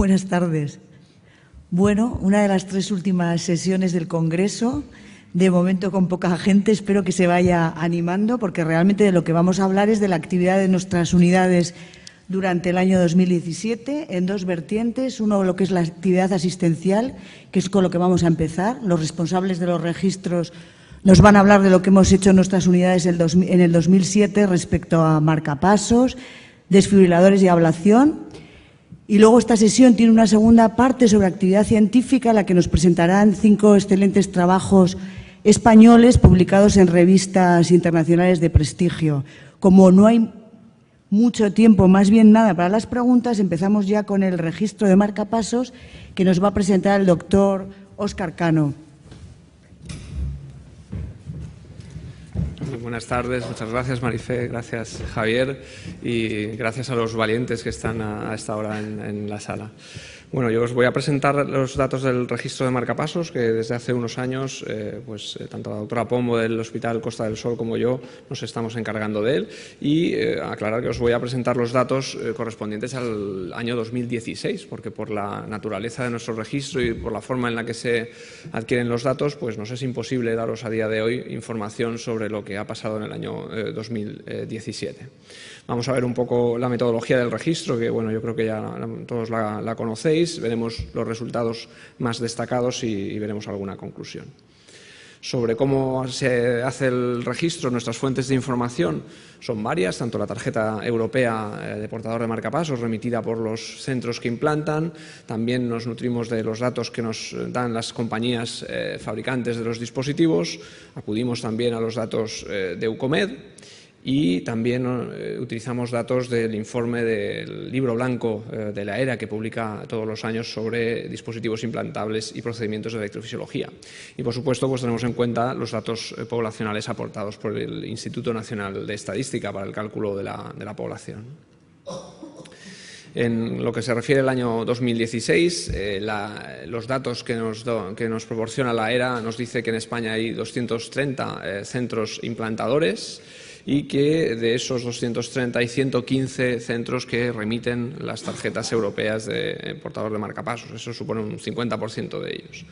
Buenas tardes. Bueno, una de las 3 últimas sesiones del Congreso, de momento con poca gente, espero que se vaya animando, porque realmente de lo que vamos a hablar es de la actividad de nuestras unidades durante el año 2017 en 2 vertientes. Uno, lo que es la actividad asistencial, que es con lo que vamos a empezar. Los responsables de los registros nos van a hablar de lo que hemos hecho en nuestras unidades en el 2007 respecto a marcapasos, desfibriladores y ablación. Y luego esta sesión tiene una segunda parte sobre actividad científica, en la que nos presentarán 5 excelentes trabajos españoles publicados en revistas internacionales de prestigio. Como no hay mucho tiempo, más bien nada, para las preguntas, empezamos ya con el registro de marcapasos que nos va a presentar el doctor Óscar Cano. Buenas tardes, muchas gracias Marifé, gracias Javier y gracias a los valientes que están a esta hora en la sala. Bueno, yo os voy a presentar los datos del registro de marcapasos, que desde hace unos años, tanto la doctora Pombo del Hospital Costa del Sol como yo nos estamos encargando de él, y aclarar que os voy a presentar los datos correspondientes al año 2016, porque por la naturaleza de nuestro registro y por la forma en la que se adquieren los datos, pues nos es imposible daros a día de hoy información sobre lo que ha pasado en el año 2017. Vamos a ver un poco la metodología del registro, que bueno, yo creo que ya todos la conocéis. Veremos los resultados más destacados y veremos alguna conclusión. Sobre cómo se hace el registro, nuestras fuentes de información son varias, tanto la tarjeta europea de portador de marcapasos remitida por los centros que implantan, también nos nutrimos de los datos que nos dan las compañías fabricantes de los dispositivos, acudimos también a los datos de Eucomed, y también utilizamos datos del informe del libro blanco de la ERA, que publica todos los años sobre dispositivos implantables y procedimientos de electrofisiología. Y por supuesto pues tenemos en cuenta los datos poblacionales aportados por el Instituto Nacional de Estadística para el cálculo de la población. En lo que se refiere al año 2016, los datos que nos proporciona la ERA nos dice que en España hay 230 centros implantadores, y que de esos 230 hay 115 centros que remiten las tarjetas europeas de portador de marcapasos. Eso supone un 50% de ellos.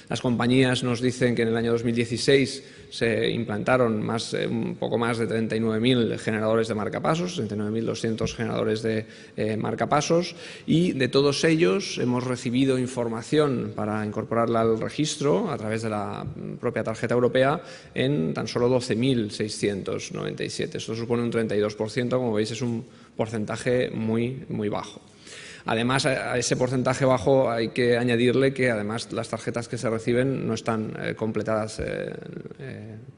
Las compañías nos dicen que en el año 2016 se implantaron un poco más de 39.000 generadores de marcapasos, 39.200 generadores de marcapasos, y de todos ellos hemos recibido información para incorporarla al registro a través de la propia tarjeta europea en tan solo 12.697. Esto supone un 32%, como veis es un porcentaje muy, muy bajo. Además, a ese porcentaje bajo hay que añadirle que además las tarjetas que se reciben no están completadas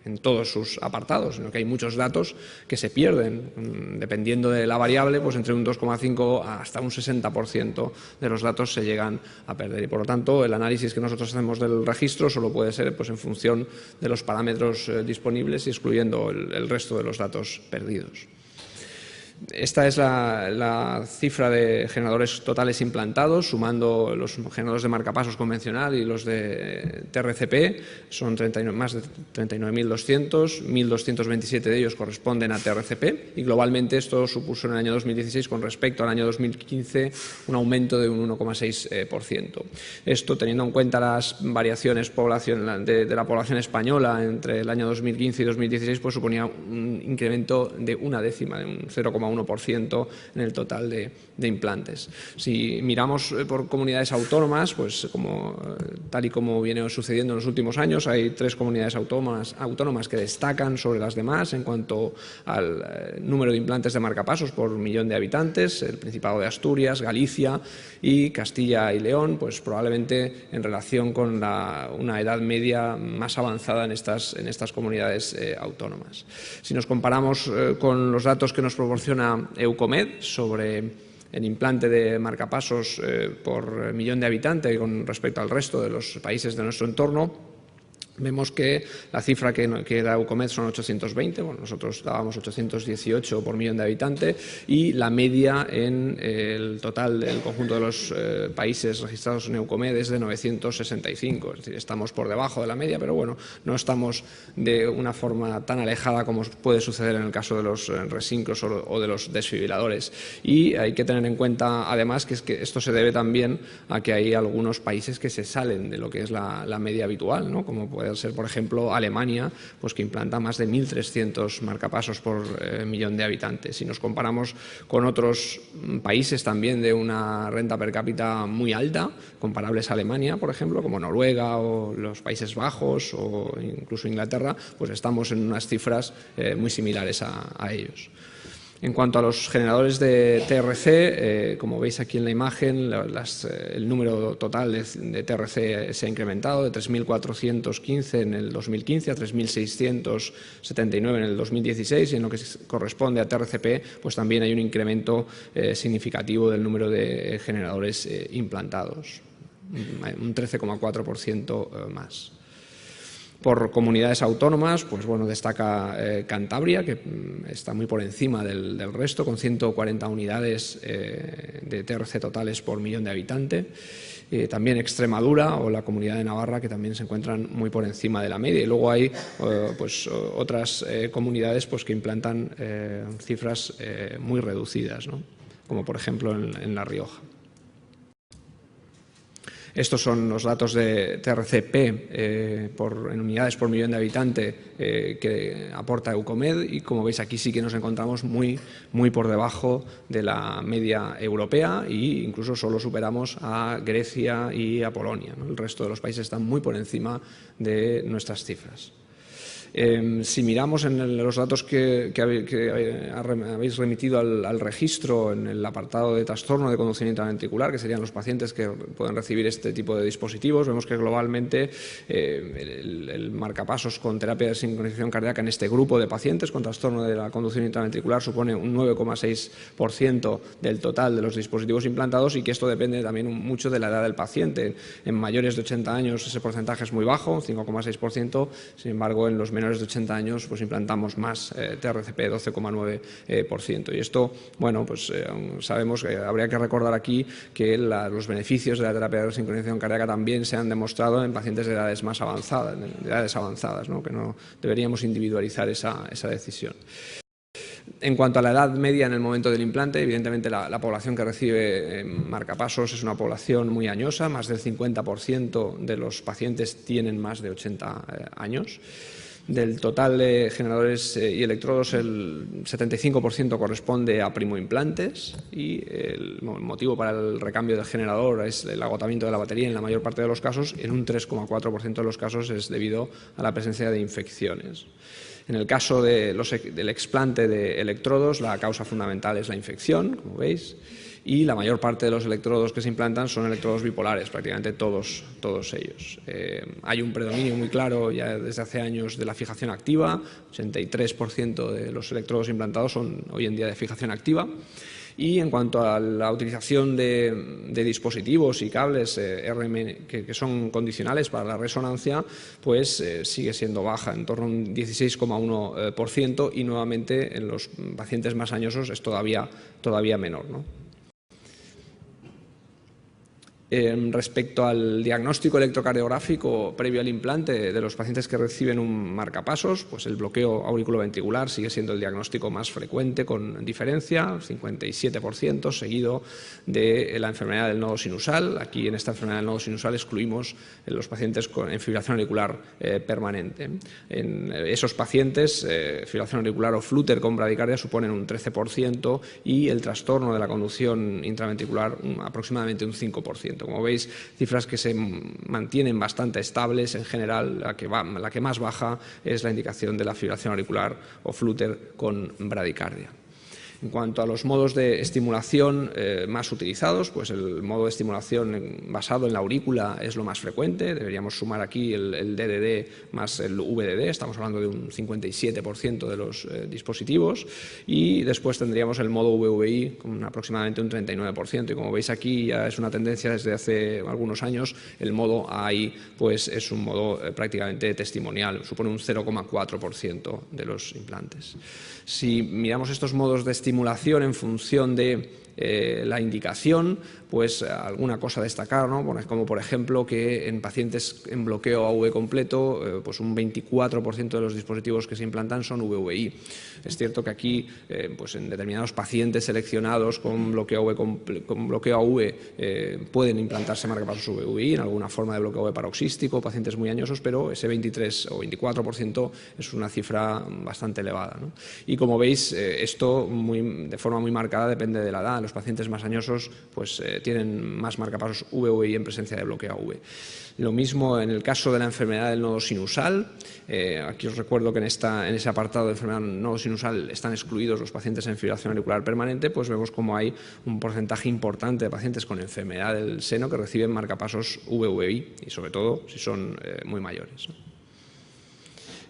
en todos sus apartados, sino que hay muchos datos que se pierden. Dependiendo de la variable, pues entre un 2,5 hasta un 60% de los datos se llegan a perder. Y por lo tanto, el análisis que nosotros hacemos del registro solo puede ser pues en función de los parámetros disponibles y excluyendo el resto de los datos perdidos. Esta es la cifra de generadores totales implantados, sumando los generadores de marcapasos convencional y los de TRCP, son más de 39.200, 1.227 de ellos corresponden a TRCP, y globalmente esto supuso en el año 2016 con respecto al año 2015 un aumento de un 1,6%. Esto, teniendo en cuenta las variaciones de la población española entre el año 2015 y 2016, pues suponía un incremento de una décima, de un 0,1% en el total de implantes. Si miramos por comunidades autónomas, pues tal y como viene sucediendo en los últimos años, hay 3 comunidades autónomas que destacan sobre las demás en cuanto al número de implantes de marcapasos por millón de habitantes: el Principado de Asturias, Galicia y Castilla y León, pues probablemente en relación con una edad media más avanzada en estas comunidades autónomas. Si nos comparamos con los datos que nos proporciona Eucomed sobre el implante de marcapasos por millón de habitantes con respecto al resto de los países de nuestro entorno, Vemos que la cifra que da Eucomed son 820, bueno, nosotros dábamos 818 por millón de habitantes, y la media en el total del conjunto de los países registrados en Eucomed es de 965, es decir, estamos por debajo de la media, pero bueno, no estamos de una forma tan alejada como puede suceder en el caso de los resincros o de los desfibriladores. Y hay que tener en cuenta, además, que esto se debe también a que hay algunos países que se salen de lo que es la media habitual, ¿no? Como puede ser, por ejemplo, Alemania, pues que implanta más de 1.300 marcapasos por millón de habitantes. Si nos comparamos con otros países también de una renta per cápita muy alta, comparables a Alemania, por ejemplo, como Noruega o los Países Bajos o incluso Inglaterra, pues estamos en unas cifras muy similares a ellos. En cuanto a los generadores de TRC, como veis aquí en la imagen, el número total de TRC se ha incrementado de 3.415 en el 2015 a 3.679 en el 2016, y en lo que corresponde a TRCP, pues también hay un incremento significativo del número de generadores implantados, un 13,4% más. Por comunidades autónomas, pues bueno, destaca Cantabria, que está muy por encima del resto, con 140 unidades de TRC totales por millón de habitantes. También Extremadura o la Comunidad de Navarra, que también se encuentran muy por encima de la media. Y luego hay pues otras comunidades pues que implantan cifras muy reducidas, ¿no? Como por ejemplo en La Rioja. Estos son los datos de TRCP en unidades por millón de habitantes que aporta Eucomed, y como veis aquí sí que nos encontramos muy por debajo de la media europea, e incluso solo superamos a Grecia y a Polonia, ¿no? El resto de los países están muy por encima de nuestras cifras. Si miramos en los datos que habéis remitido al registro en el apartado de trastorno de conducción intraventricular, que serían los pacientes que pueden recibir este tipo de dispositivos, vemos que globalmente el marcapasos con terapia de sincronización cardíaca en este grupo de pacientes con trastorno de la conducción intraventricular supone un 9,6% del total de los dispositivos implantados, y que esto depende también mucho de la edad del paciente. En mayores de 80 años ese porcentaje es muy bajo, 5,6%, sin embargo en los menores de 80 años pues implantamos más TRCP, 12,9%. Y esto, bueno, pues sabemos que habría que recordar aquí que los beneficios de la terapia de sincronización cardíaca también se han demostrado en pacientes de edades más avanzadas, ¿no? Que no deberíamos individualizar esa decisión. En cuanto a la edad media en el momento del implante, evidentemente la población que recibe marcapasos es una población muy añosa, más del 50% de los pacientes tienen más de 80 años. Del total de generadores y electrodos, el 75% corresponde a primoimplantes, y el motivo para el recambio del generador es el agotamiento de la batería en la mayor parte de los casos. En un 3,4% de los casos es debido a la presencia de infecciones. En el caso del explante de electrodos, la causa fundamental es la infección, como veis, y la mayor parte de los electrodos que se implantan son electrodos bipolares, prácticamente todos ellos. Hay un predominio muy claro ya desde hace años de la fijación activa, 83% de los electrodos implantados son hoy en día de fijación activa. Y en cuanto a la utilización de dispositivos y cables RM que son condicionales para la resonancia, pues sigue siendo baja, en torno a un 16,1%, y nuevamente en los pacientes más añosos es todavía menor, ¿no? Respecto al diagnóstico electrocardiográfico previo al implante de los pacientes que reciben un marcapasos, pues el bloqueo auriculoventricular sigue siendo el diagnóstico más frecuente con diferencia, 57%, seguido de la enfermedad del nodo sinusal. Aquí en esta enfermedad del nodo sinusal excluimos los pacientes en fibrilación auricular permanente. En esos pacientes, fibrilación auricular o flúter con bradicardia suponen un 13%, y el trastorno de la conducción intraventricular aproximadamente un 5%. Como veis, cifras que se mantienen bastante estables. En general, la que más baja es la indicación de la fibrilación auricular o flúter con bradicardia. En cuanto a los modos de estimulación más utilizados, pues el modo de estimulación basado en la aurícula es lo más frecuente. Deberíamos sumar aquí el DDD más el VDD, estamos hablando de un 57% de los dispositivos, y después tendríamos el modo VVI con aproximadamente un 39%, y como veis aquí ya es una tendencia desde hace algunos años. El modo AI pues es un modo prácticamente testimonial, supone un 0,4% de los implantes. Si miramos estos modos de estimulación en función de la indicación, pues alguna cosa a destacar, ¿no? Como por ejemplo que en pacientes en bloqueo AV completo, pues un 24% de los dispositivos que se implantan son VVI. Es cierto que aquí, pues en determinados pacientes seleccionados con bloqueo AV pueden implantarse marcapasos VVI en alguna forma de bloqueo AV paroxístico, pacientes muy añosos, pero ese 23 o 24% es una cifra bastante elevada, ¿no? Y como veis, esto de forma muy marcada depende de la edad. Los pacientes más añosos pues tienen más marcapasos VVI en presencia de bloqueo AV. Lo mismo en el caso de la enfermedad del nodo sinusal. Aquí os recuerdo que en ese apartado de enfermedad del nodo sinusal están excluidos los pacientes en fibrilación auricular permanente, pues vemos como hay un porcentaje importante de pacientes con enfermedad del seno que reciben marcapasos VVI, y sobre todo si son muy mayores, ¿no?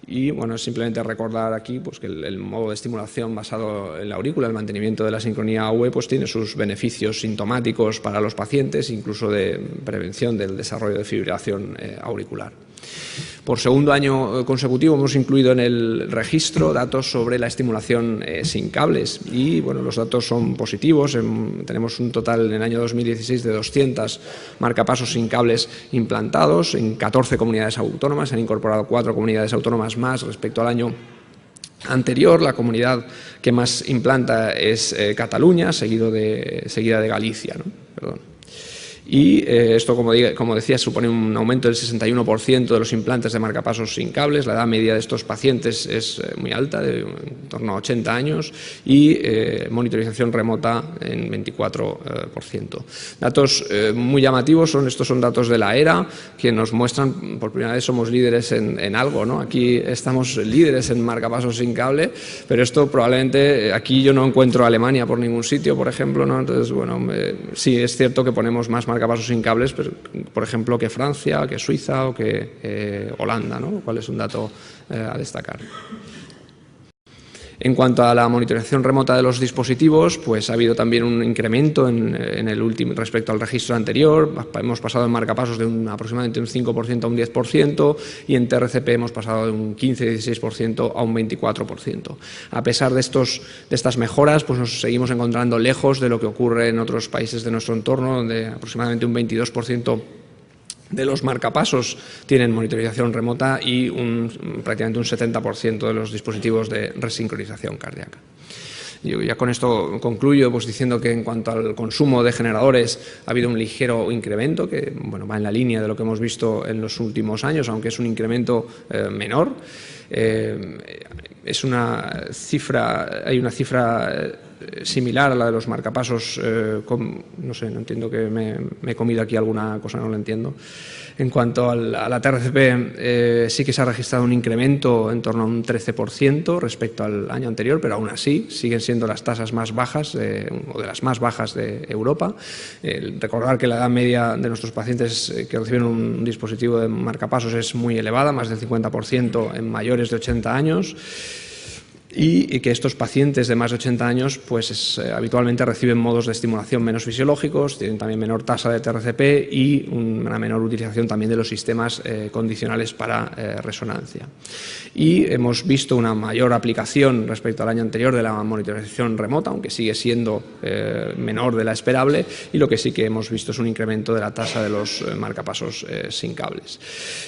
Y bueno, simplemente recordar aquí pues, que el modo de estimulación basado en la aurícula, el mantenimiento de la sincronía AV, pues tiene sus beneficios sintomáticos para los pacientes, incluso de prevención del desarrollo de fibrilación auricular. Por segundo año consecutivo hemos incluido en el registro datos sobre la estimulación sin cables, y bueno, los datos son positivos. Tenemos un total en el año 2016 de 200 marcapasos sin cables implantados en 14 comunidades autónomas. Se han incorporado 4 comunidades autónomas más respecto al año anterior. La comunidad que más implanta es Cataluña, seguida de Galicia, ¿no? Perdón. Y esto, como decía, supone un aumento del 61% de los implantes de marcapasos sin cables. La edad media de estos pacientes es muy alta, de en torno a 80 años, y monitorización remota en 24%. Datos muy llamativos estos son datos de la ERA, que nos muestran, por primera vez somos líderes en algo, ¿no? Aquí estamos líderes en marcapasos sin cable, pero esto probablemente, aquí yo no encuentro a Alemania por ningún sitio, por ejemplo, ¿no? Entonces, bueno, sí es cierto que ponemos más marcapasos sin cables, pero, por ejemplo, que Francia, que Suiza o que Holanda, ¿no? Lo cual es un dato a destacar. En cuanto a la monitorización remota de los dispositivos, pues ha habido también un incremento en el último respecto al registro anterior. Hemos pasado en marcapasos de aproximadamente un 5% a un 10%, y en TRCP hemos pasado de un 15-16% a un 24%. A pesar de estas mejoras, pues nos seguimos encontrando lejos de lo que ocurre en otros países de nuestro entorno, donde aproximadamente un 22% de los marcapasos tienen monitorización remota y prácticamente un 70% de los dispositivos de resincronización cardíaca. Yo ya con esto concluyo pues diciendo que en cuanto al consumo de generadores ha habido un ligero incremento que bueno, va en la línea de lo que hemos visto en los últimos años, aunque es un incremento menor. Hay una cifra similar a la de los marcapasos, no sé, no entiendo, que me he comido aquí alguna cosa, no lo entiendo. En cuanto a la TRCP, sí que se ha registrado un incremento en torno a un 13% respecto al año anterior, pero aún así siguen siendo las tasas más bajas, o de las más bajas de Europa. Recordar que la edad media de nuestros pacientes que reciben un dispositivo de marcapasos es muy elevada, más del 50% en mayores de 80 años. Y que estos pacientes de más de 80 años pues habitualmente reciben modos de estimulación menos fisiológicos, tienen también menor tasa de TRCP y una menor utilización también de los sistemas condicionales para resonancia. Y hemos visto una mayor aplicación respecto al año anterior de la monitorización remota, aunque sigue siendo menor de la esperable, y lo que sí que hemos visto es un incremento de la tasa de los marcapasos sin cables.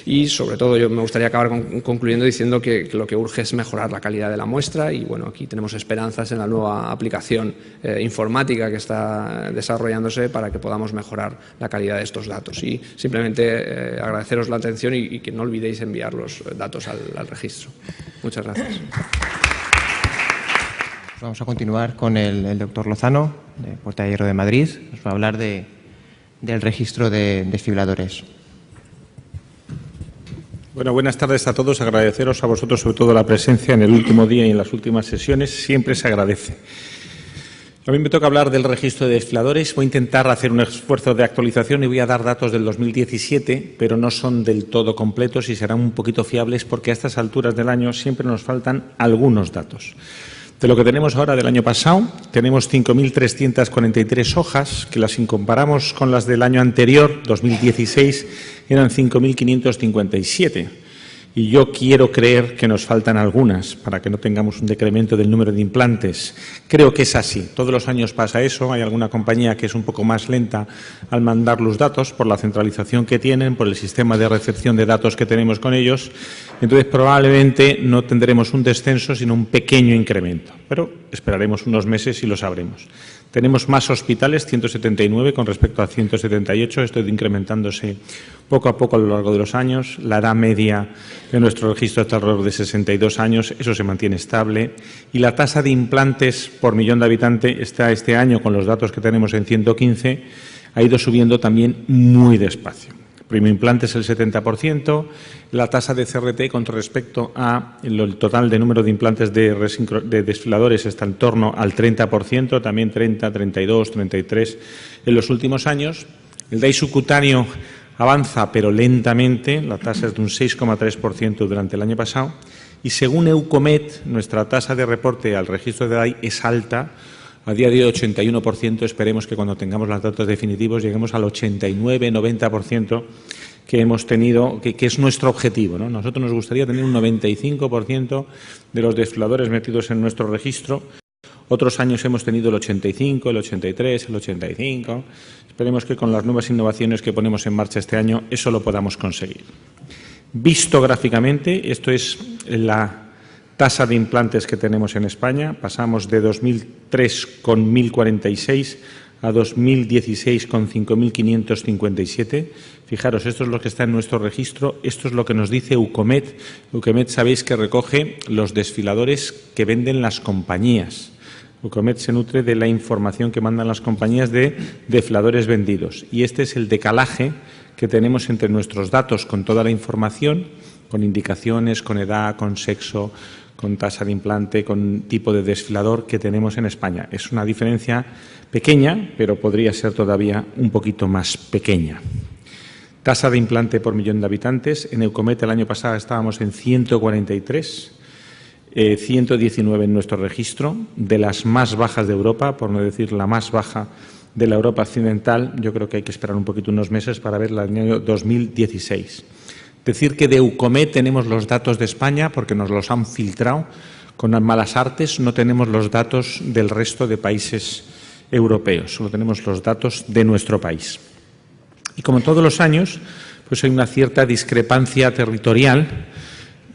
Y sobre todo yo me gustaría acabar concluyendo diciendo que lo que urge es mejorar la calidad de la muestra. Y bueno, aquí tenemos esperanzas en la nueva aplicación informática que está desarrollándose para que podamos mejorar la calidad de estos datos. Y simplemente agradeceros la atención y que no olvidéis enviar los datos al registro. Muchas gracias. Vamos a continuar con el doctor Lozano, de Puerta de Hierro de Madrid. Nos va a hablar del registro de desfibriladores. Bueno, buenas tardes a todos. Agradeceros a vosotros sobre todo la presencia en el último día y en las últimas sesiones. Siempre se agradece. A mí me toca hablar del registro de desfiladores. Voy a intentar hacer un esfuerzo de actualización y voy a dar datos del 2017, pero no son del todo completos y serán un poquito fiables porque a estas alturas del año siempre nos faltan algunos datos. De lo que tenemos ahora del año pasado, tenemos 5.343 hojas, que las si comparamos con las del año anterior, 2016, eran 5.557. Y yo quiero creer que nos faltan algunas para que no tengamos un decremento del número de implantes. Creo que es así. Todos los años pasa eso. Hay alguna compañía que es un poco más lenta al mandar los datos por la centralización que tienen, por el sistema de recepción de datos que tenemos con ellos. Entonces, probablemente no tendremos un descenso, sino un pequeño incremento. Pero esperaremos unos meses y lo sabremos. Tenemos más hospitales, 179 con respecto a 178. Esto ha incrementándose poco a poco a lo largo de los años. La edad media de nuestro registro está alrededor de 62 años. Eso se mantiene estable. Y la tasa de implantes por millón de habitantes está este año, con los datos que tenemos en 115, ha ido subiendo también muy despacio. Primo implantes el 70%, la tasa de CRT con respecto a el total de número de implantes de desfiladores está en torno al 30%, también 30, 32, 33 en los últimos años. El DAI subcutáneo avanza pero lentamente, la tasa es de un 6,3% durante el año pasado y según Eucomet nuestra tasa de reporte al registro de DAI es alta. A día de hoy 81%, esperemos que cuando tengamos los datos definitivos lleguemos al 89-90% que hemos tenido, que es nuestro objetivo, ¿no? Nosotros nos gustaría tener un 95% de los desfiladores metidos en nuestro registro. Otros años hemos tenido el 85, el 83, el 85. Esperemos que con las nuevas innovaciones que ponemos en marcha este año eso lo podamos conseguir. Visto gráficamente, esto es la tasa de implantes que tenemos en España. Pasamos de 2003 con 1.046 a 2016 con 5.557. Fijaros, esto es lo que está en nuestro registro, esto es lo que nos dice Eucomet. Eucomet sabéis que recoge los desfiladores que venden las compañías. Eucomet se nutre de la información que mandan las compañías de desfiladores vendidos. Y este es el decalaje que tenemos entre nuestros datos con toda la información, con indicaciones, con edad, con sexo, con tasa de implante, con tipo de desfilador que tenemos en España. Es una diferencia pequeña, pero podría ser todavía un poquito más pequeña. Tasa de implante por millón de habitantes. En Eucomet el año pasado estábamos en 143, 119 en nuestro registro, de las más bajas de Europa, por no decir la más baja de la Europa occidental. Yo creo que hay que esperar un poquito, unos meses, para ver el año 2016. Decir que de Eucomet tenemos los datos de España porque nos los han filtrado con malas artes, no tenemos los datos del resto de países europeos, solo tenemos los datos de nuestro país. Y como todos los años, pues hay una cierta discrepancia territorial,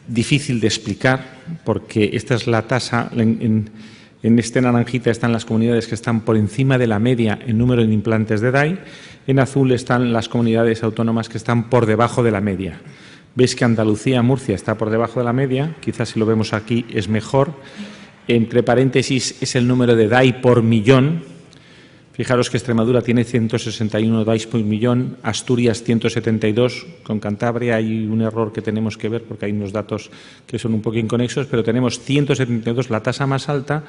difícil de explicar, porque esta es la tasa, en este naranjita están las comunidades que están por encima de la media en número de implantes de DAI, en azul están las comunidades autónomas que están por debajo de la media. Veis que Andalucía, Murcia está por debajo de la media, quizás si lo vemos aquí es mejor. Entre paréntesis es el número de DAI por millón. Fijaros que Extremadura tiene 161 DAIs por millón, Asturias 172, con Cantabria hay un error que tenemos que ver porque hay unos datos que son un poco inconexos, pero tenemos 172, la tasa más alta,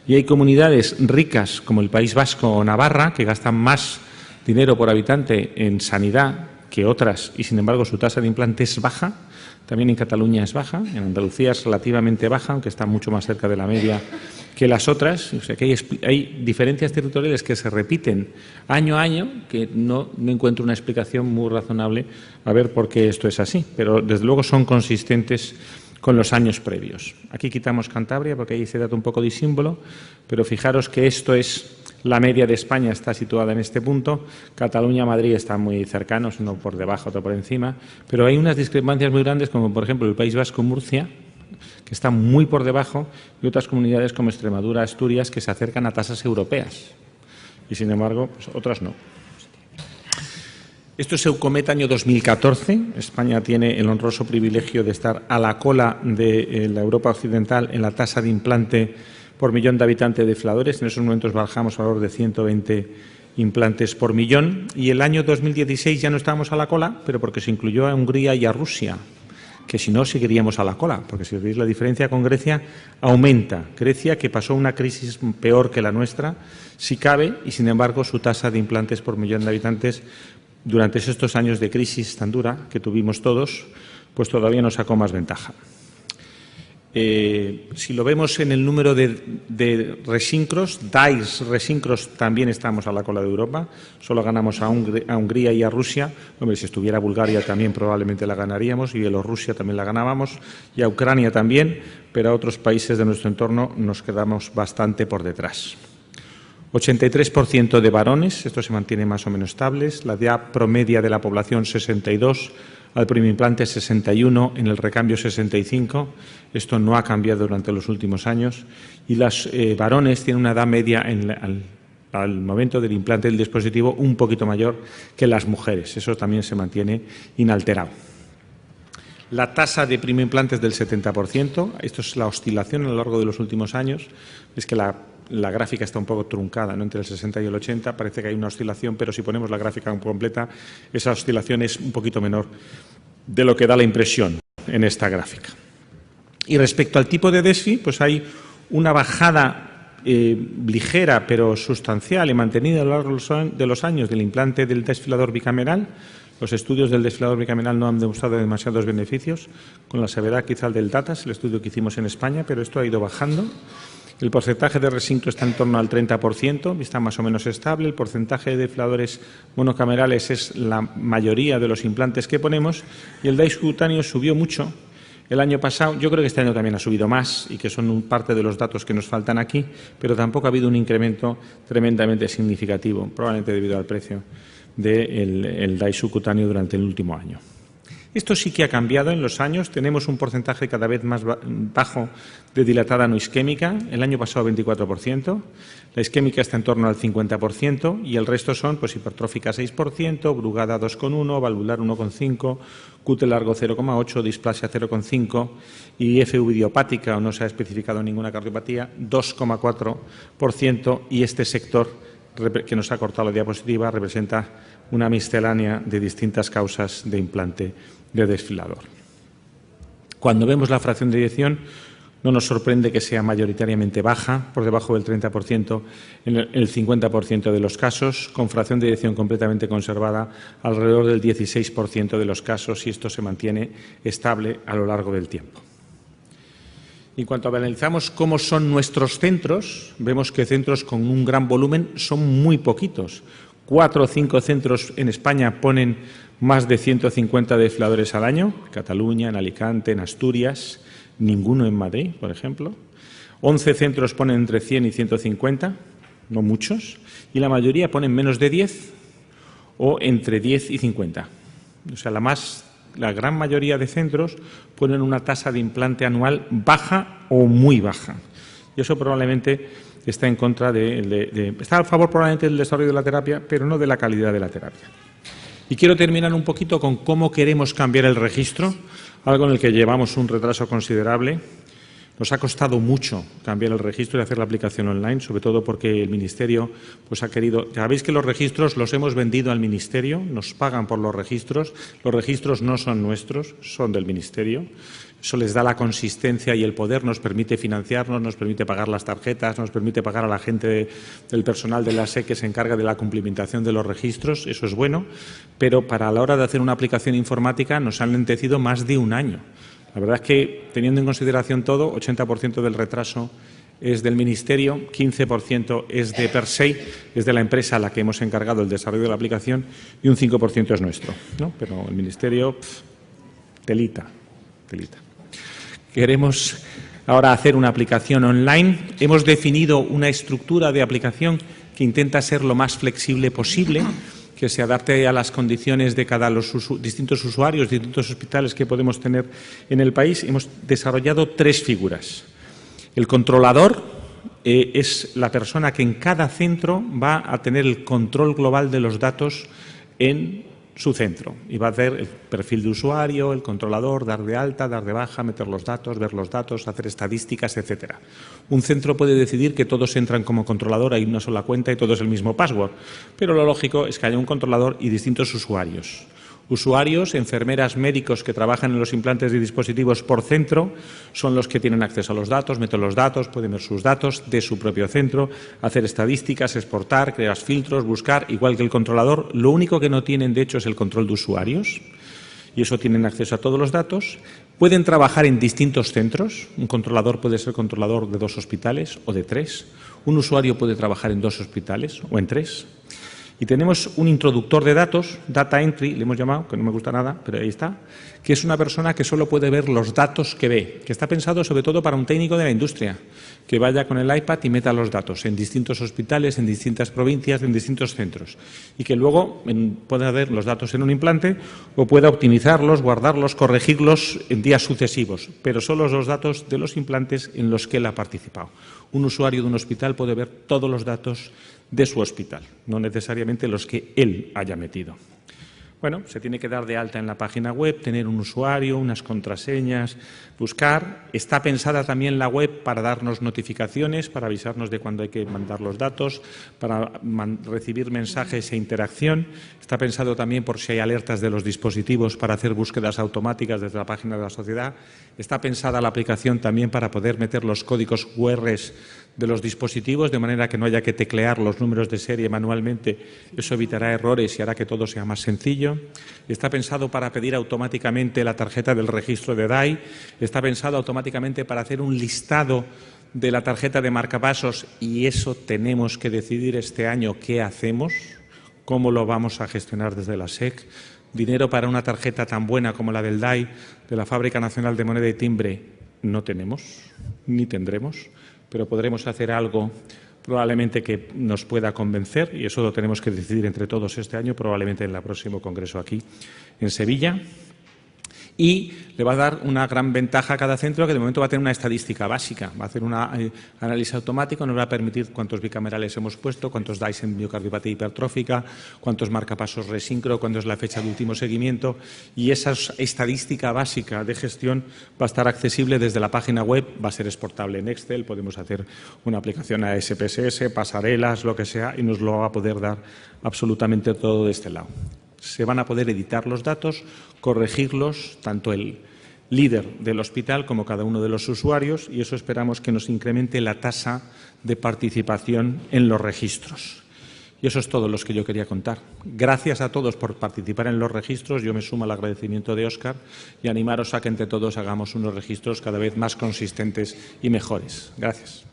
y hay comunidades ricas como el País Vasco o Navarra que gastan más dinero por habitante en sanidad que otras y, sin embargo, su tasa de implante es baja. También en Cataluña es baja, en Andalucía es relativamente baja, aunque está mucho más cerca de la media que las otras. O sea que hay diferencias territoriales que se repiten año a año, que no encuentro una explicación muy razonable a ver por qué esto es así, pero desde luego son consistentes con los años previos. Aquí quitamos Cantabria porque hay ese dato un poco disímbolo, pero fijaros que esto es la media de España, está situada en este punto. Cataluña, Madrid están muy cercanos, uno por debajo, otro por encima, pero hay unas discrepancias muy grandes, como por ejemplo el País Vasco, Murcia, que está muy por debajo, y otras comunidades como Extremadura, Asturias, que se acercan a tasas europeas. Y sin embargo, pues, otras no. Esto es Eucomet año 2014. España tiene el honroso privilegio de estar a la cola de la Europa occidental en la tasa de implante por millón de habitantes de desfiladores. En esos momentos bajamos a valor de 120 implantes por millón. Y el año 2016 ya no estábamos a la cola, pero porque se incluyó a Hungría y a Rusia. que si no seguiríamos a la cola, porque si veis la diferencia con Grecia, aumenta. Grecia, que pasó una crisis peor que la nuestra, sí cabe, y sin embargo su tasa de implantes por millón de habitantes durante estos años de crisis tan dura que tuvimos todos, pues todavía nos sacó más ventaja. Si lo vemos en el número de resincros, DAIS resincros, también estamos a la cola de Europa, solo ganamos a Hungría y a Rusia. Hombre, si estuviera Bulgaria también probablemente la ganaríamos, y Bielorrusia también la ganábamos, y a Ucrania también, pero a otros países de nuestro entorno nos quedamos bastante por detrás. 83% de varones, esto se mantiene más o menos estable, la edad promedia de la población 62, al primer implante 61, en el recambio 65. Esto no ha cambiado durante los últimos años. Y los varones tienen una edad media al momento del implante del dispositivo un poquito mayor que las mujeres. Eso también se mantiene inalterado. La tasa de primer implante es del 70%. Esto es la oscilación a lo largo de los últimos años. Es que la gráfica está un poco truncada, ¿no? Entre el 60 y el 80 parece que hay una oscilación, pero si ponemos la gráfica completa, esa oscilación es un poquito menor de lo que da la impresión en esta gráfica. Y respecto al tipo de DESFI, pues hay una bajada ligera pero sustancial y mantenida a lo largo de los años del implante del desfibrilador bicameral. Los estudios del desfibrilador bicameral no han demostrado demasiados beneficios, con la severidad quizá del DATAS, el estudio que hicimos en España, pero esto ha ido bajando. El porcentaje de resincro está en torno al 30%, está más o menos estable. El porcentaje de desfibriladores monocamerales es la mayoría de los implantes que ponemos, y el DAIS cutáneo subió mucho el año pasado. Yo creo que este año también ha subido más, y que son parte de los datos que nos faltan aquí, pero tampoco ha habido un incremento tremendamente significativo, probablemente debido al precio del DAIS subcutáneo durante el último año. Esto sí que ha cambiado en los años. Tenemos un porcentaje cada vez más bajo de dilatada no isquémica. El año pasado 24%. La isquémica está en torno al 50%, y el resto son pues hipertrófica 6%, brugada 2,1%, valvular 1,5%, QT largo 0,8%, displasia 0,5% y FV idiopática, o no se ha especificado ninguna cardiopatía, 2,4%, y este sector que nos ha cortado la diapositiva representa una miscelánea de distintas causas de implante de desfibrilador. Cuando vemos la fracción de eyección, no nos sorprende que sea mayoritariamente baja, por debajo del 30% en el 50% de los casos, con fracción de eyección completamente conservada alrededor del 16% de los casos, y esto se mantiene estable a lo largo del tiempo. En cuanto analizamos cómo son nuestros centros, vemos que centros con un gran volumen son muy poquitos. 4 o 5 centros en España ponen más de 150 desfibriladores al año, en Cataluña, en Alicante, en Asturias, ninguno en Madrid, por ejemplo. 11 centros ponen entre 100 y 150, no muchos, y la mayoría ponen menos de 10 o entre 10 y 50. O sea, la gran mayoría de centros ponen una tasa de implante anual baja o muy baja. Y eso probablemente está en contra está a favor probablemente del desarrollo de la terapia, pero no de la calidad de la terapia. Y quiero terminar un poquito con cómo queremos cambiar el registro, algo en el que llevamos un retraso considerable. Nos ha costado mucho cambiar el registro y hacer la aplicación online, sobre todo porque el Ministerio pues, ha querido. Sabéis que los registros los hemos vendido al Ministerio, nos pagan por los registros no son nuestros, son del Ministerio. Eso les da la consistencia y el poder, nos permite financiarnos, nos permite pagar las tarjetas, nos permite pagar a la gente del personal de la SE que se encarga de la cumplimentación de los registros, eso es bueno, pero para la hora de hacer una aplicación informática nos han lentecido más de un año. La verdad es que, teniendo en consideración todo, 80% del retraso es del Ministerio, 15% es de PERSEI, es de la empresa a la que hemos encargado el desarrollo de la aplicación, y un 5% es nuestro, ¿no? Pero el Ministerio, telita. Queremos ahora hacer una aplicación online. Hemos definido una estructura de aplicación que intenta ser lo más flexible posible, que se adapte a las condiciones de cada los distintos usuarios, distintos hospitales que podemos tener en el país. Hemos desarrollado 3 figuras. El controlador es la persona que en cada centro va a tener el control global de los datos en su centro, y va a hacer el perfil de usuario, el controlador, dar de alta, dar de baja, meter los datos, ver los datos, hacer estadísticas, etcétera. Un centro puede decidir que todos entran como controlador, hay una sola cuenta y todo es el mismo password, pero lo lógico es que haya un controlador y distintos usuarios. Usuarios, enfermeras, médicos que trabajan en los implantes y dispositivos por centro son los que tienen acceso a los datos, meten los datos, pueden ver sus datos de su propio centro, hacer estadísticas, exportar, crear filtros, buscar, igual que el controlador. Lo único que no tienen, de hecho, es el control de usuarios, y eso tienen acceso a todos los datos. Pueden trabajar en distintos centros. Un controlador puede ser controlador de 2 hospitales o de 3. Un usuario puede trabajar en 2 hospitales o en 3. Y tenemos un introductor de datos, Data Entry, le hemos llamado, que no me gusta nada, pero ahí está, que es una persona que solo puede ver los datos que ve, que está pensado sobre todo para un técnico de la industria, que vaya con el iPad y meta los datos en distintos hospitales, en distintas provincias, en distintos centros, y que luego pueda ver los datos en un implante o pueda optimizarlos, guardarlos, corregirlos en días sucesivos, pero solo los datos de los implantes en los que él ha participado. Un usuario de un hospital puede ver todos los datos de su hospital, no necesariamente los que él haya metido. Bueno, se tiene que dar de alta en la página web, tener un usuario, unas contraseñas, buscar. Está pensada también la web para darnos notificaciones, para avisarnos de cuándo hay que mandar los datos, para recibir mensajes e interacción. Está pensado también por si hay alertas de los dispositivos para hacer búsquedas automáticas desde la página de la sociedad. Está pensada la aplicación también para poder meter los códigos QR de los dispositivos, de manera que no haya que teclear los números de serie manualmente. Eso evitará errores y hará que todo sea más sencillo. Está pensado para pedir automáticamente la tarjeta del registro de DAI. Está pensado automáticamente para hacer un listado de la tarjeta de marcapasos, y eso tenemos que decidir este año qué hacemos, cómo lo vamos a gestionar desde la SEC. Dinero para una tarjeta tan buena como la del DAI, de la Fábrica Nacional de Moneda y Timbre, no tenemos, ni tendremos, pero podremos hacer algo probablemente que nos pueda convencer, y eso lo tenemos que decidir entre todos este año, probablemente en el próximo congreso aquí en Sevilla. Y le va a dar una gran ventaja a cada centro, que de momento va a tener una estadística básica. Va a hacer un análisis automático, nos va a permitir cuántos bicamerales hemos puesto, cuántos DAIs en miocardiopatía hipertrófica, cuántos marcapasos resincro, cuándo es la fecha de último seguimiento. Y esa estadística básica de gestión va a estar accesible desde la página web, va a ser exportable en Excel, podemos hacer una aplicación a SPSS, pasarelas, lo que sea, y nos lo va a poder dar absolutamente todo de este lado. Se van a poder editar los datos, corregirlos, tanto el líder del hospital como cada uno de los usuarios, y eso esperamos que nos incremente la tasa de participación en los registros. Y eso es todo lo que yo quería contar. Gracias a todos por participar en los registros. Yo me sumo al agradecimiento de Óscar y animaros a que entre todos hagamos unos registros cada vez más consistentes y mejores. Gracias.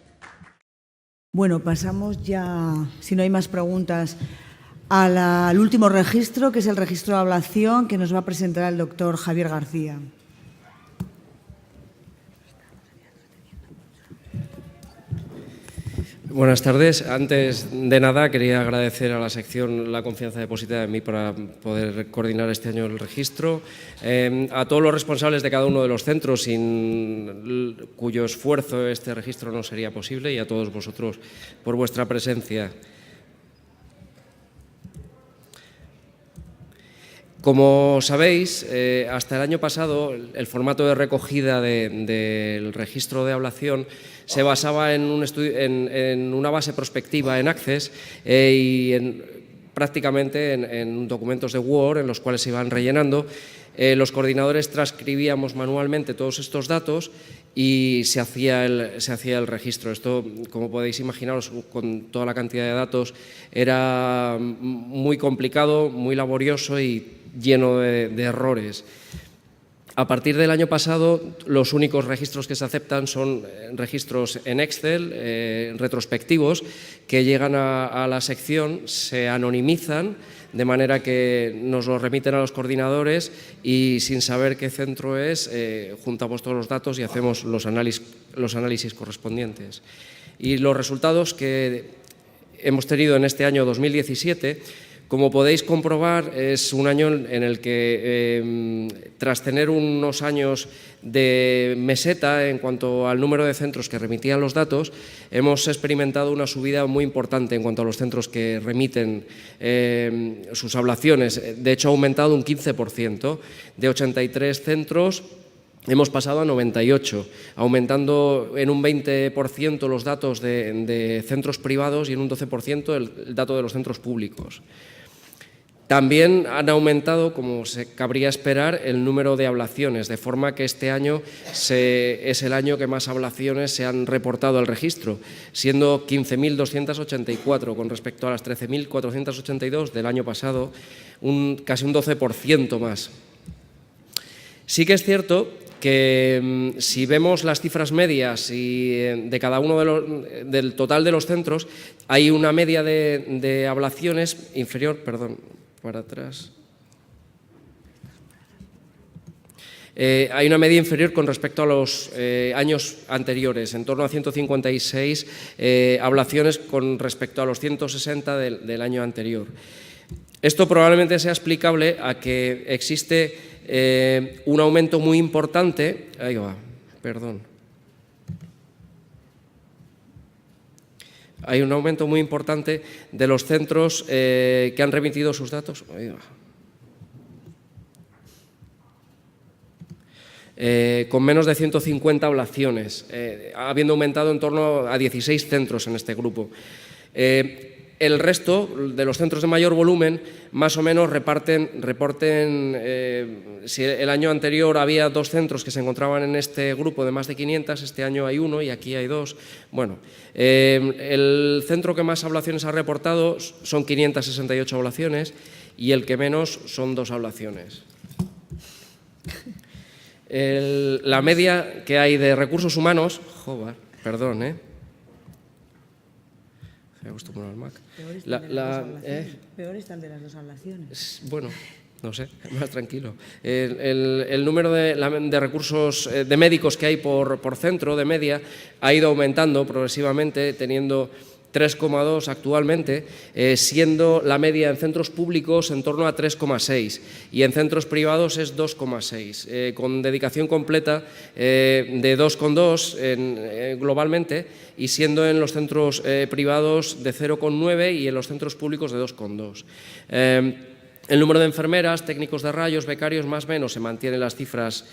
Bueno, pasamos ya, si no hay más preguntas, al último registro, que es el registro de ablación, que nos va a presentar el doctor Javier García. Buenas tardes. Antes de nada, quería agradecer a la sección la confianza depositada en mí para poder coordinar este año el registro. A todos los responsables de cada uno de los centros, sin cuyo esfuerzo este registro no sería posible, y a todos vosotros por vuestra presencia. Como sabéis, hasta el año pasado el formato de recogida del registro de ablación se basaba en una base prospectiva en Access y prácticamente en documentos de Word en los cuales se iban rellenando. Los coordinadores transcribíamos manualmente todos estos datos y se hacía el registro. Esto, como podéis imaginaros, con toda la cantidad de datos, era muy complicado, muy laborioso y lleno de errores. A partir del año pasado, los únicos registros que se aceptan son registros en Excel, retrospectivos, que llegan a la sección, se anonimizan, de manera que nos lo remiten a los coordinadores y, sin saber qué centro es, juntamos todos los datos y hacemos los análisis correspondientes. Y los resultados que hemos tenido en este año 2017, como podéis comprobar, es un año en el que, tras tener unos años de meseta en cuanto al número de centros que remitían los datos, hemos experimentado una subida muy importante en cuanto a los centros que remiten sus ablaciones. De hecho, ha aumentado un 15%. De 83 centros hemos pasado a 98, aumentando en un 20% los datos de centros privados y en un 12% el dato de los centros públicos. También han aumentado, como se cabría esperar, el número de ablaciones, de forma que este año es el año que más ablaciones se han reportado al registro, siendo 15.284 con respecto a las 13.482 del año pasado, casi un 12% más. Sí que es cierto que si vemos las cifras medias de cada uno del total de los centros, hay una media de ablaciones inferior, perdón, para atrás. Hay una media inferior con respecto a los años anteriores, en torno a 156 ablaciones con respecto a los 160 del año anterior. Esto probablemente sea explicable a que existe un aumento muy importante. Ahí va, perdón. Hay un aumento muy importante de los centros que han remitido sus datos. Ahí va. Con menos de 150 ablaciones, habiendo aumentado en torno a 16 centros en este grupo. El resto de los centros de mayor volumen más o menos reporten, si el año anterior había 2 centros que se encontraban en este grupo de más de 500, este año hay 1 y aquí hay 2. Bueno, el centro que más ablaciones ha reportado son 568 ablaciones y el que menos son 2 ablaciones. La media que hay de recursos humanos, joder, perdón, me acostumbro al Mac. Peor está el de las 2 ablaciones. Bueno, no sé, más tranquilo. El número de recursos de médicos que hay por centro de media ha ido aumentando progresivamente, teniendo 3,2 actualmente, siendo la media en centros públicos en torno a 3,6 y en centros privados es 2,6, con dedicación completa de 2,2 globalmente y siendo en los centros privados de 0,9 y en los centros públicos de 2,2. El número de enfermeras, técnicos de rayos, becarios, más o menos se mantienen las cifras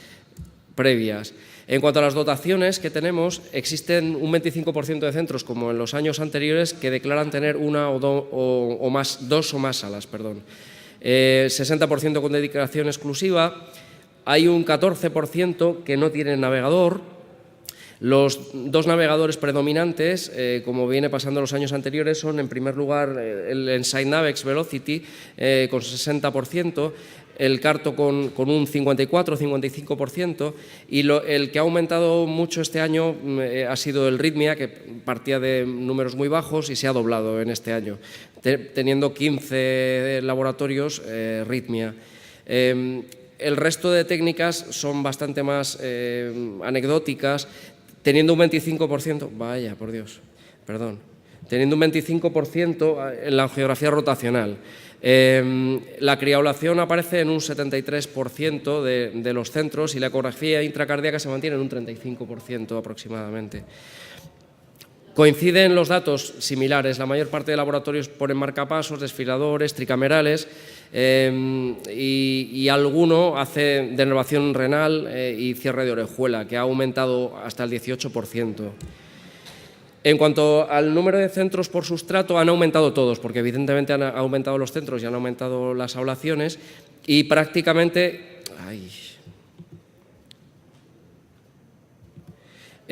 previas. En cuanto a las dotaciones que tenemos, existen un 25% de centros, como en los años anteriores, que declaran tener una o más, 2 o más salas. 60% con dedicación exclusiva, hay un 14% que no tienen navegador. Los 2 navegadores predominantes, como viene pasando en los años anteriores, son en primer lugar el Ensign Navex Velocity con 60%, el Carto con un 54-55% y el que ha aumentado mucho este año ha sido el Rhythmia, que partía de números muy bajos y se ha doblado en este año, teniendo 15 laboratorios Rhythmia. El resto de técnicas son bastante más anecdóticas, teniendo un 25%, vaya, por Dios, perdón, teniendo un 25% en la angiografía rotacional. La crioblación aparece en un 73% de los centros y la ecografía intracardíaca se mantiene en un 35% aproximadamente. Coinciden los datos similares, la mayor parte de laboratorios ponen marcapasos, desfibriladores, tricamerales y alguno hace denervación renal y cierre de orejuela, que ha aumentado hasta el 18%. En cuanto al número de centros por sustrato, han aumentado todos, porque evidentemente han aumentado los centros y han aumentado las ablaciones y prácticamente...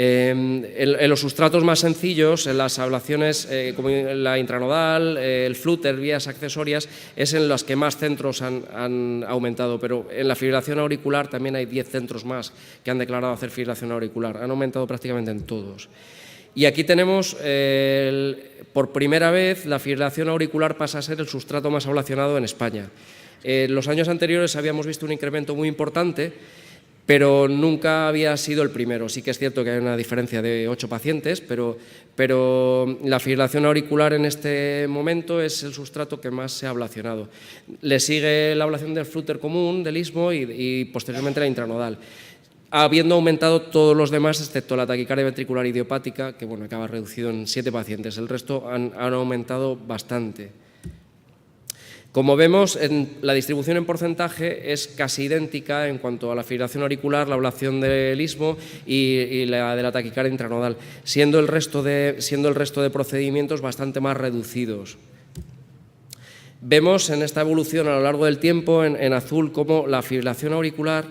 En los sustratos más sencillos, en las ablaciones como la intranodal, el flúter, vías accesorias, es en las que más centros han aumentado, pero en la fibrilación auricular también hay 10 centros más que han declarado hacer fibrilación auricular, han aumentado prácticamente en todos. Y aquí tenemos, por primera vez, la fibrilación auricular pasa a ser el sustrato más ablacionado en España. En los años anteriores habíamos visto un incremento muy importante, pero nunca había sido el primero. Sí que es cierto que hay una diferencia de 8 pacientes, pero la fibrilación auricular en este momento es el sustrato que más se ha ablacionado. Le sigue la ablación del flúter común, del istmo y posteriormente la intranodal, habiendo aumentado todos los demás, excepto la taquicardia ventricular idiopática, que bueno, acaba reducido en 7 pacientes. El resto han aumentado bastante. Como vemos, la distribución en porcentaje es casi idéntica en cuanto a la fibrilación auricular, la ablación del istmo y la de la taquicardia intranodal, siendo el resto de procedimientos bastante más reducidos. Vemos en esta evolución a lo largo del tiempo, en azul, cómo la fibrilación auricular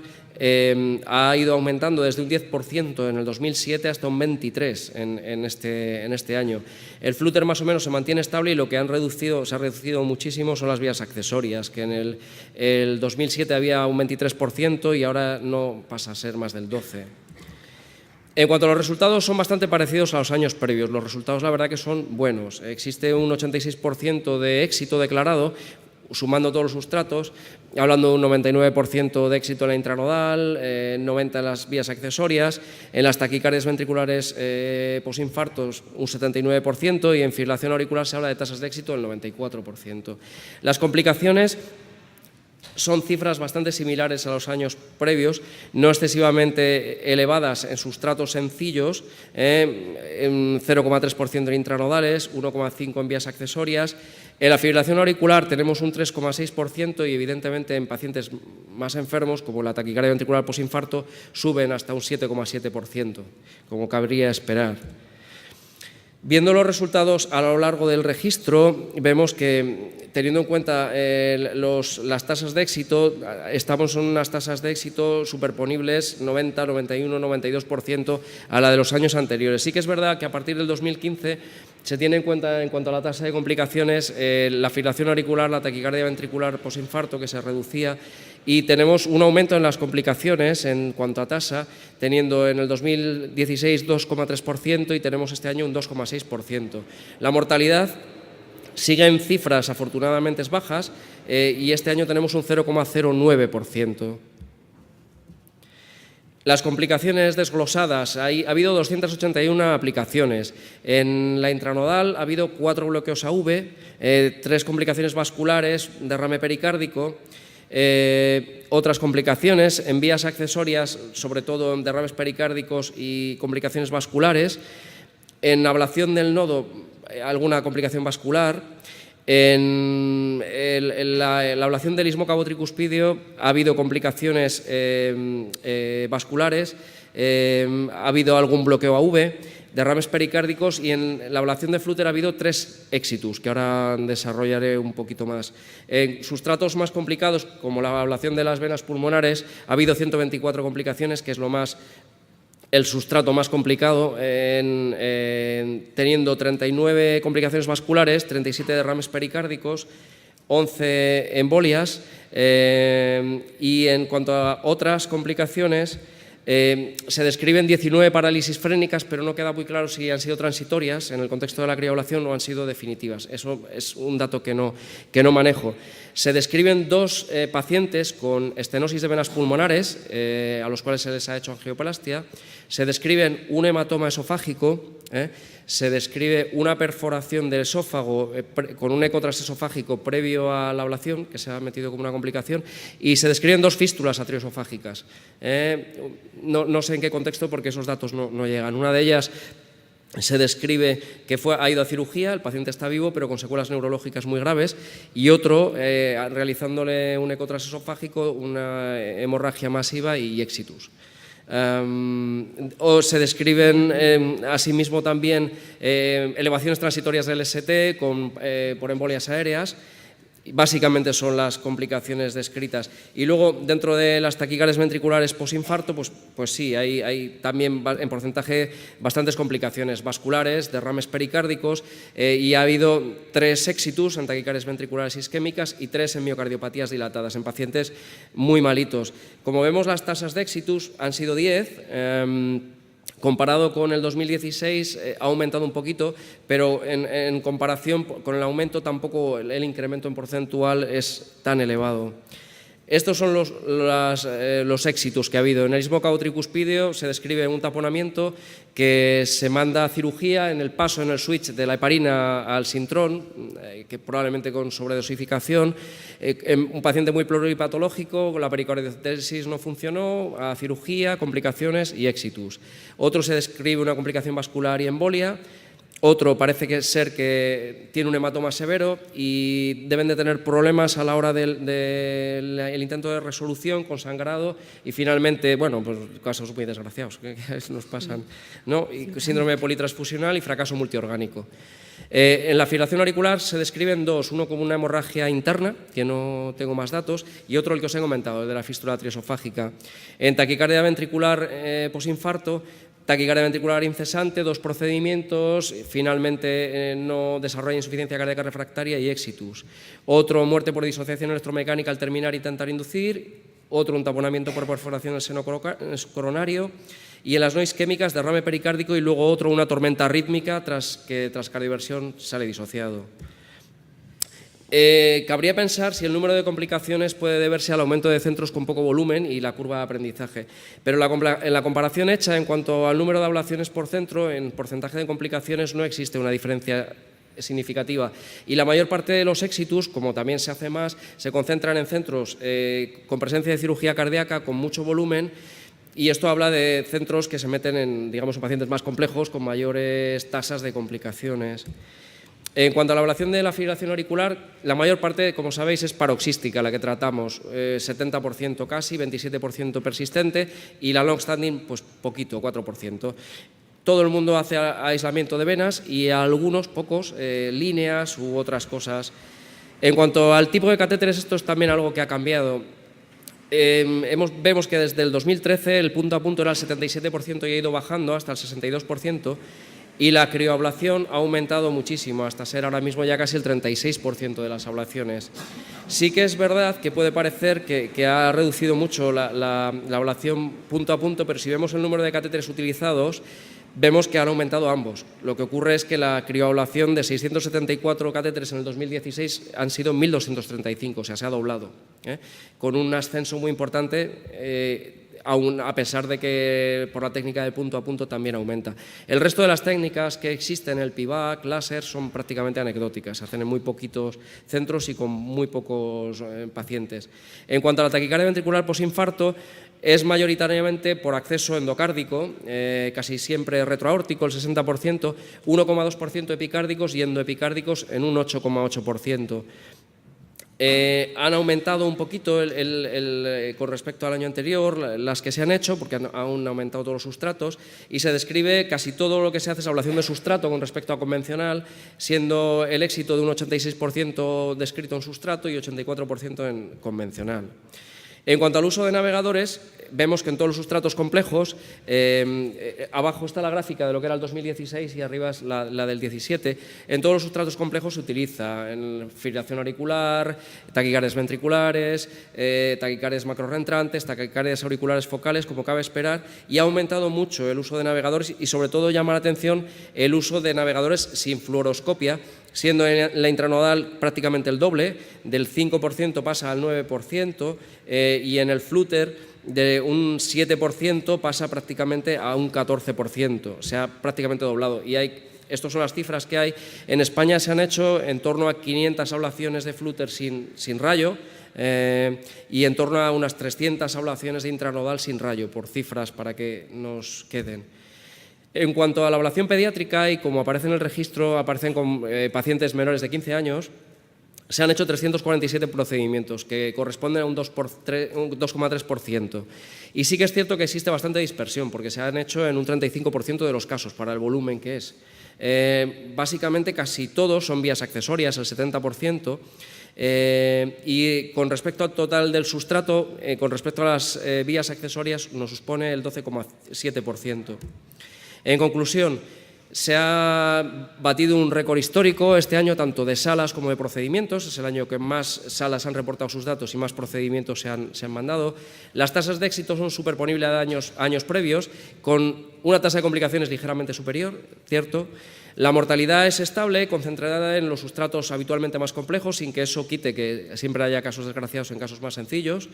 ha ido aumentando desde un 10% en el 2007 hasta un 23% en este año. El flúter más o menos se mantiene estable y lo que se ha reducido muchísimo son las vías accesorias, que en el 2007 había un 23% y ahora no pasa a ser más del 12%. En cuanto a los resultados, son bastante parecidos a los años previos. Los resultados, la verdad, que son buenos. Existe un 86% de éxito declarado, sumando todos los sustratos, hablando de un 99% de éxito en la intranodal, 90% en las vías accesorias, en las taquicardias ventriculares posinfartos un 79% y en fibrilación auricular se habla de tasas de éxito del 94%. Las complicaciones son cifras bastante similares a los años previos, no excesivamente elevadas en sustratos sencillos, en 0,3% en intranodales, 1,5% en vías accesorias. En la fibrilación auricular tenemos un 3,6% y evidentemente en pacientes más enfermos, como la taquicardia ventricular posinfarto, suben hasta un 7,7%, como cabría esperar. Viendo los resultados a lo largo del registro, vemos que, teniendo en cuenta las tasas de éxito, estamos en unas tasas de éxito superponibles 90, 91, 92% a la de los años anteriores. Sí que es verdad que a partir del 2015 se tiene en cuenta, en cuanto a la tasa de complicaciones, la fibrilación auricular, la taquicardia ventricular posinfarto, que se reducía, y tenemos un aumento en las complicaciones en cuanto a tasa, teniendo en el 2016 2,3% y tenemos este año un 2,6%. La mortalidad sigue en cifras afortunadamente bajas y este año tenemos un 0,09%. Las complicaciones desglosadas, ha habido 281 aplicaciones. En la intranodal ha habido 4 bloqueos AV, 3 complicaciones vasculares, derrame pericárdico, otras complicaciones en vías accesorias, sobre todo en derrames pericárdicos y complicaciones vasculares. En ablación del nodo, alguna complicación vascular. En la ablación del istmo cabo-tricuspidio ha habido complicaciones vasculares, ha habido algún bloqueo AV, derrames pericárdicos, y en la ablación de flúter ha habido 3 exitus, que ahora desarrollaré un poquito más. En sustratos más complicados, como la ablación de las venas pulmonares, ha habido 124 complicaciones, que es el sustrato más complicado, teniendo 39 complicaciones vasculares, 37 derrames pericárdicos, 11 embolias, y en cuanto a otras complicaciones, se describen 19 parálisis frénicas, pero no queda muy claro si han sido transitorias en el contexto de la crioblación o han sido definitivas. Eso es un dato que no manejo. Se describen 2 pacientes con estenosis de venas pulmonares, a los cuales se les ha hecho angioplastia. Se describen un hematoma esofágico, se describe una perforación del esófago con un eco transesofágico previo a la ablación, que se ha metido como una complicación, y se describen 2 fístulas atrioesofágicas. No sé en qué contexto, porque esos datos no llegan. Una de ellas se describe que ha ido a cirugía, el paciente está vivo, pero con secuelas neurológicas muy graves, y otro, realizándole un eco transesofágico, una hemorragia masiva y exitus. O se describen asimismo también elevaciones transitorias del ST por embolias aéreas. Básicamente son las complicaciones descritas. Y luego, dentro de las taquicardias ventriculares posinfarto, pues sí, hay también en porcentaje bastantes complicaciones vasculares, derrames pericárdicos, y ha habido 3 exitus en taquicardias ventriculares isquémicas y 3 en miocardiopatías dilatadas, en pacientes muy malitos. Como vemos, las tasas de exitus han sido 10, comparado con el 2016 ha aumentado un poquito, pero en comparación con el aumento tampoco el incremento en porcentual es tan elevado. Estos son los éxitos que ha habido. En el istmo cabo-tricuspidio se describe un taponamiento que se manda a cirugía en el paso, en el switch de la heparina al sintrón, que probablemente con sobredosificación. Un paciente muy pluripatológico, la pericardiotesis no funcionó, a cirugía, complicaciones y éxitus. Otro se describe una complicación vascular y embolia. Otro parece ser que tiene un hematoma severo y deben de tener problemas a la hora del intento de resolución con sangrado, y finalmente, bueno, pues casos muy desgraciados que nos pasan, ¿no? Y síndrome politransfusional y fracaso multiorgánico. En la fibrilación auricular se describen dos, uno como una hemorragia interna, que no tengo más datos, y otro el que os he comentado, el de la fístula triesofágica. En taquicardia ventricular posinfarto, taquicardia ventricular incesante, 2 procedimientos, finalmente no desarrolla insuficiencia cardíaca refractaria y exitus. Otro, muerte por disociación electromecánica al terminar e intentar inducir, otro, un taponamiento por perforación del seno coronario, y en las no isquémicas, derrame pericárdico, y luego otro, una tormenta rítmica tras cardioversión sale disociado. Cabría pensar si el número de complicaciones puede deberse al aumento de centros con poco volumen y la curva de aprendizaje, pero en la comparación hecha en cuanto al número de ablaciones por centro, en porcentaje de complicaciones no existe una diferencia significativa, y la mayor parte de los exitus, como también se hace más, se concentran en centros con presencia de cirugía cardíaca con mucho volumen, y esto habla de centros que se meten en, digamos, en pacientes más complejos con mayores tasas de complicaciones. En cuanto a la ablación de la fibrilación auricular, la mayor parte, como sabéis, es paroxística, la que tratamos, 70% casi, 27% persistente, y la long standing, pues poquito, 4%. Todo el mundo hace aislamiento de venas y algunos, pocos, líneas u otras cosas. En cuanto al tipo de catéteres, esto es también algo que ha cambiado. Vemos que desde el 2013 el punto a punto era el 77% y ha ido bajando hasta el 62%, y la crioablación ha aumentado muchísimo, hasta ser ahora mismo ya casi el 36% de las ablaciones. Sí que es verdad que puede parecer que ha reducido mucho la ablación punto a punto, pero si vemos el número de catéteres utilizados, vemos que han aumentado ambos. Lo que ocurre es que la crioablación de 674 catéteres en el 2016 han sido 1.235, o sea, se ha doblado, con un ascenso muy importante, aún a pesar de que por la técnica de punto a punto también aumenta. El resto de las técnicas que existen, el PIVAC, láser, son prácticamente anecdóticas, se hacen en muy poquitos centros y con muy pocos pacientes. En cuanto a la taquicardia ventricular posinfarto, es mayoritariamente por acceso endocárdico, casi siempre retroaórtico, el 60%, 1,2% epicárdicos y endoepicárdicos en un 8,8%. Han aumentado un poquito con respecto al año anterior las que se han hecho, porque han aumentado todos los sustratos, y se describe casi todo lo que se hace es ablación de sustrato con respecto a convencional, siendo el éxito de un 86% descrito en sustrato y 84% en convencional. En cuanto al uso de navegadores, vemos que en todos los sustratos complejos, abajo está la gráfica de lo que era el 2016 y arriba es la del 17, en todos los sustratos complejos se utiliza en fibrilación auricular, taquicardias ventriculares, taquicardias macrorreentrantes, taquicardias auriculares focales, como cabe esperar, y ha aumentado mucho el uso de navegadores y sobre todo llama la atención el uso de navegadores sin fluoroscopia, siendo en la intranodal prácticamente el doble, del 5% pasa al 9%, y en el flúter de un 7% pasa prácticamente a un 14%, o sea, prácticamente doblado. Y estas son las cifras que hay. En España se han hecho en torno a 500 ablaciones de flúter sin rayo, y en torno a unas 300 ablaciones de intranodal sin rayo, por cifras para que nos queden. En cuanto a la ablación pediátrica, y como aparece en el registro, aparecen con pacientes menores de 15 años, se han hecho 347 procedimientos, que corresponden a un 2,3%. Y sí que es cierto que existe bastante dispersión, porque se han hecho en un 35% de los casos, para el volumen que es. Básicamente casi todos son vías accesorias, el 70%, y con respecto al total del sustrato, con respecto a las vías accesorias, nos supone el 12,7%. En conclusión, se ha batido un récord histórico este año, tanto de salas como de procedimientos. Es el año que más salas han reportado sus datos y más procedimientos se han mandado. Las tasas de éxito son superponibles a años previos, con una tasa de complicaciones ligeramente superior, ¿cierto? La mortalidad es estable, concentrada en los sustratos habitualmente más complejos, sin que eso quite que siempre haya casos desgraciados en casos más sencillos.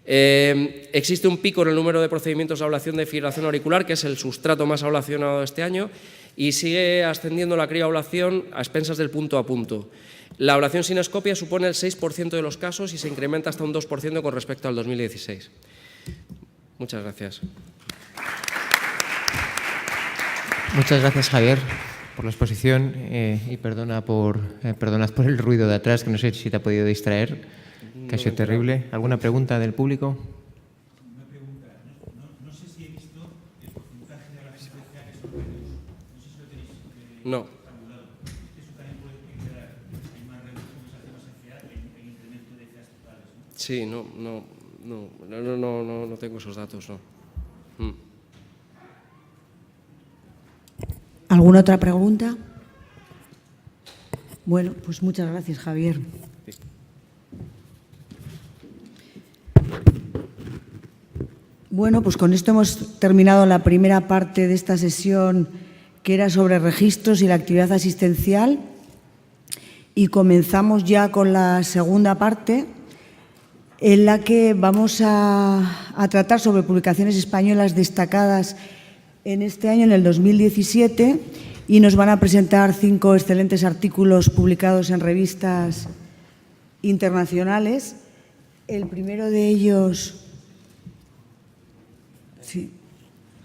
Existe un pico en el número de procedimientos de ablación de fibrilación auricular, que es el sustrato más ablacionado este año, y sigue ascendiendo la crioablación a expensas del punto a punto. La ablación sin escopia supone el 6% de los casos y se incrementa hasta un 2% con respecto al 2016. Muchas gracias. Muchas gracias, Javier, por la exposición, y perdonad por el ruido de atrás, que no sé si te ha podido distraer, que ha sido terrible. ¿Alguna pregunta del público? Una pregunta. No sé si he visto el porcentaje de la asistencia que son medios. No sé si lo tenéis No. tabulado. Es un Sí, no tengo esos datos, no. ¿Alguna otra pregunta? Bueno, pues muchas gracias, Javier. Bueno, pues con esto hemos terminado la primera parte de esta sesión, que era sobre registros y la actividad asistencial, y comenzamos ya con la segunda parte, en la que vamos a tratar sobre publicaciones españolas destacadas en este año, en el 2017, y nos van a presentar 5 excelentes artículos publicados en revistas internacionales. El primero de ellos... Sí.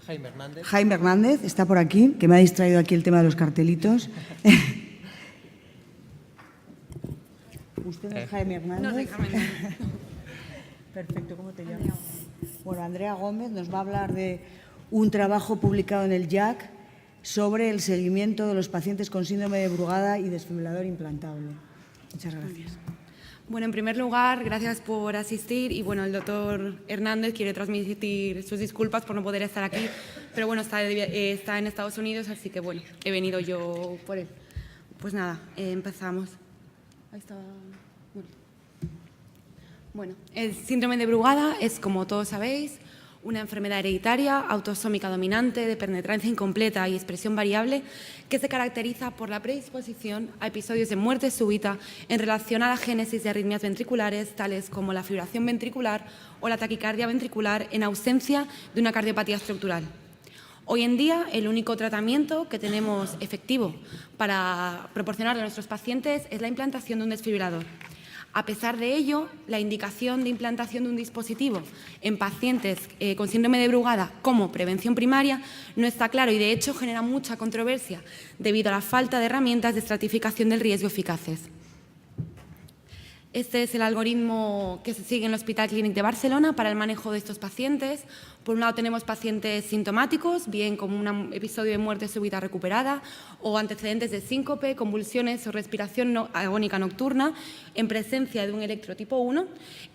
Jaime Hernández está por aquí, que me ha distraído aquí el tema de los cartelitos. ¿Usted es Jaime Hernández? No soy Jaime Hernández. Perfecto, ¿cómo te llamas? Bueno, Andrea Gómez nos va a hablar de un trabajo publicado en el JAC sobre el seguimiento de los pacientes con síndrome de Brugada y desfibrilador implantable. Muchas gracias. Bueno, en primer lugar, gracias por asistir y bueno, el doctor Hernández quiere transmitir sus disculpas por no poder estar aquí, pero bueno, está en Estados Unidos, así que bueno, he venido yo por él. Pues nada, empezamos. Ahí está. Bueno, el síndrome de Brugada es, como todos sabéis, una enfermedad hereditaria, autosómica dominante, de penetrancia incompleta y expresión variable, que se caracteriza por la predisposición a episodios de muerte súbita en relación a la génesis de arritmias ventriculares, tales como la fibrilación ventricular o la taquicardia ventricular, en ausencia de una cardiopatía estructural. Hoy en día, el único tratamiento que tenemos efectivo para proporcionar a nuestros pacientes es la implantación de un desfibrilador. A pesar de ello, la indicación de implantación de un dispositivo en pacientes con síndrome de Brugada como prevención primaria no está claro y, de hecho, genera mucha controversia debido a la falta de herramientas de estratificación del riesgo eficaces. Este es el algoritmo que se sigue en el Hospital Clínic de Barcelona para el manejo de estos pacientes. Por un lado tenemos pacientes sintomáticos, bien como un episodio de muerte súbita recuperada o antecedentes de síncope, convulsiones o respiración agónica nocturna en presencia de un electrotipo 1,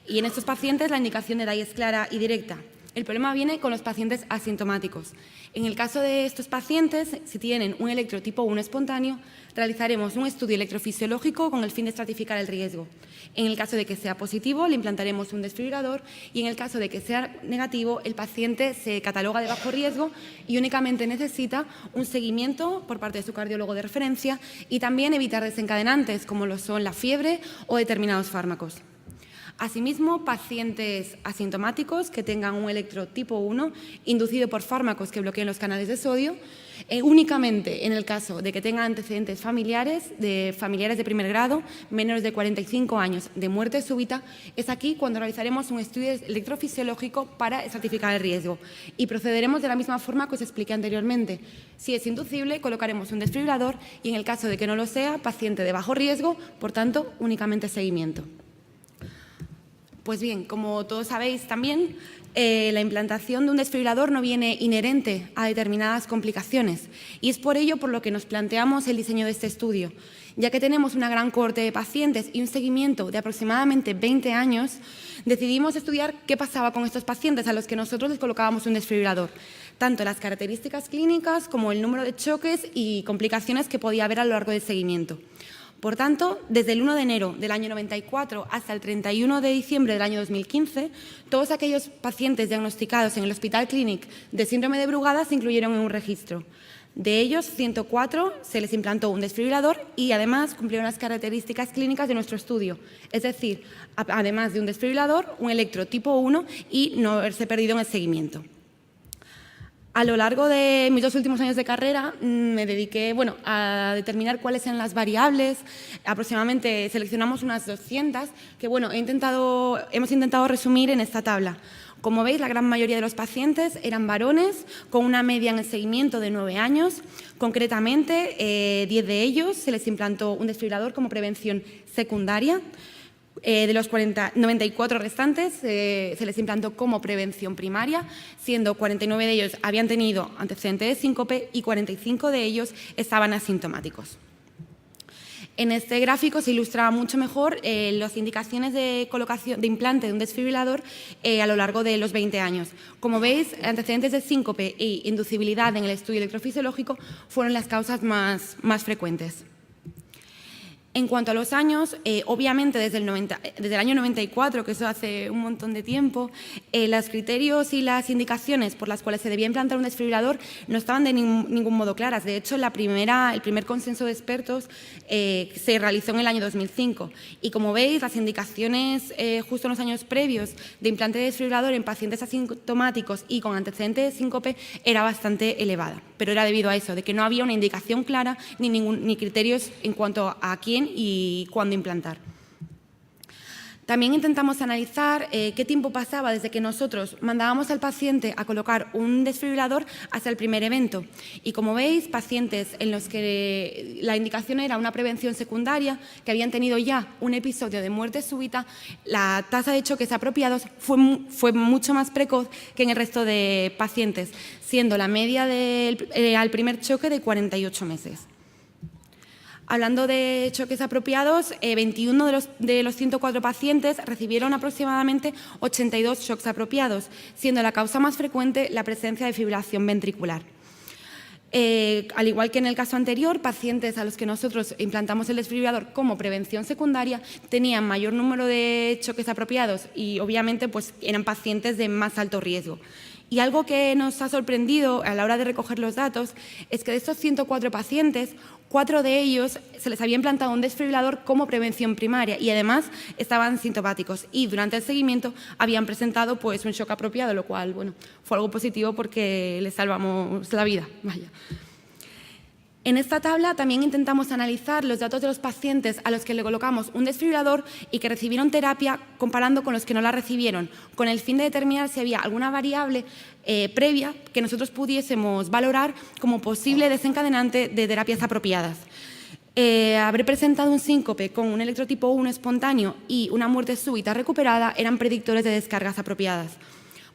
y en estos pacientes la indicación de DAI es clara y directa. El problema viene con los pacientes asintomáticos. En el caso de estos pacientes, si tienen un electrotipo 1 espontáneo, realizaremos un estudio electrofisiológico con el fin de estratificar el riesgo. En el caso de que sea positivo, le implantaremos un desfibrilador, y en el caso de que sea negativo, el paciente se cataloga de bajo riesgo y únicamente necesita un seguimiento por parte de su cardiólogo de referencia y también evitar desencadenantes como lo son la fiebre o determinados fármacos. Asimismo, pacientes asintomáticos que tengan un electrotipo 1 inducido por fármacos que bloqueen los canales de sodio, únicamente en el caso de que tengan antecedentes familiares de primer grado, menores de 45 años, de muerte súbita, es aquí cuando realizaremos un estudio electrofisiológico para estratificar el riesgo. Y procederemos de la misma forma que os expliqué anteriormente. Si es inducible, colocaremos un desfibrilador y, en el caso de que no lo sea, paciente de bajo riesgo, por tanto, únicamente seguimiento. Pues bien, como todos sabéis también, la implantación de un desfibrilador no viene inherente a determinadas complicaciones, y es por ello por lo que nos planteamos el diseño de este estudio. Ya que tenemos una gran cohorte de pacientes y un seguimiento de aproximadamente 20 años, decidimos estudiar qué pasaba con estos pacientes a los que nosotros les colocábamos un desfibrilador, tanto las características clínicas como el número de choques y complicaciones que podía haber a lo largo del seguimiento. Por tanto, desde el 1 de enero del año 94 hasta el 31 de diciembre del año 2015, todos aquellos pacientes diagnosticados en el Hospital Clínic de síndrome de Brugada se incluyeron en un registro. De ellos, 104 se les implantó un desfibrilador y además cumplieron las características clínicas de nuestro estudio, es decir, además de un desfibrilador, un electrotipo 1 y no haberse perdido en el seguimiento. A lo largo de mis 2 últimos años de carrera me dediqué a determinar cuáles eran las variables. Aproximadamente seleccionamos unas 200 que hemos intentado resumir en esta tabla. Como veis, la gran mayoría de los pacientes eran varones con una media en el seguimiento de 9 años. Concretamente, 10 de ellos se les implantó un desfibrilador como prevención secundaria. De los 94 restantes se les implantó como prevención primaria, siendo 49 de ellos habían tenido antecedentes de síncope y 45 de ellos estaban asintomáticos. En este gráfico se ilustra mucho mejor las indicaciones de colocación de implante de un desfibrilador a lo largo de los 20 años. Como veis, antecedentes de síncope e inducibilidad en el estudio electrofisiológico fueron las causas más frecuentes. En cuanto a los años, obviamente desde el año 94, que eso hace un montón de tiempo, los criterios y las indicaciones por las cuales se debía implantar un desfibrilador no estaban de ningún modo claras. De hecho, el primer consenso de expertos se realizó en el año 2005. Y como veis, las indicaciones justo en los años previos de implante de desfibrilador en pacientes asintomáticos y con antecedentes de síncope era bastante elevada. Pero era debido a eso, de que no había una indicación clara ni criterios en cuanto a quién y cuándo implantar. También intentamos analizar qué tiempo pasaba desde que nosotros mandábamos al paciente a colocar un desfibrilador hasta el primer evento. Y como veis, pacientes en los que la indicación era una prevención secundaria, que habían tenido ya un episodio de muerte súbita, la tasa de choques apropiados fue mucho más precoz que en el resto de pacientes, siendo la media al primer choque de 48 meses. Hablando de choques apropiados, 21 de los 104 pacientes recibieron aproximadamente 82 shocks apropiados, siendo la causa más frecuente la presencia de fibrilación ventricular. Al igual que en el caso anterior, pacientes a los que nosotros implantamos el desfibrilador como prevención secundaria tenían mayor número de choques apropiados y obviamente pues, eran pacientes de más alto riesgo. Y algo que nos ha sorprendido a la hora de recoger los datos es que de estos 104 pacientes, 4 de ellos se les había implantado un desfibrilador como prevención primaria y además estaban sintomáticos y durante el seguimiento habían presentado pues, un shock apropiado, lo cual bueno, fue algo positivo porque les salvamos la vida. Vaya. En esta tabla también intentamos analizar los datos de los pacientes a los que le colocamos un desfibrilador y que recibieron terapia comparando con los que no la recibieron, con el fin de determinar si había alguna variable previa que nosotros pudiésemos valorar como posible desencadenante de terapias apropiadas. Haber presentado un síncope con un electrotipo 1 espontáneo y una muerte súbita recuperada eran predictores de descargas apropiadas.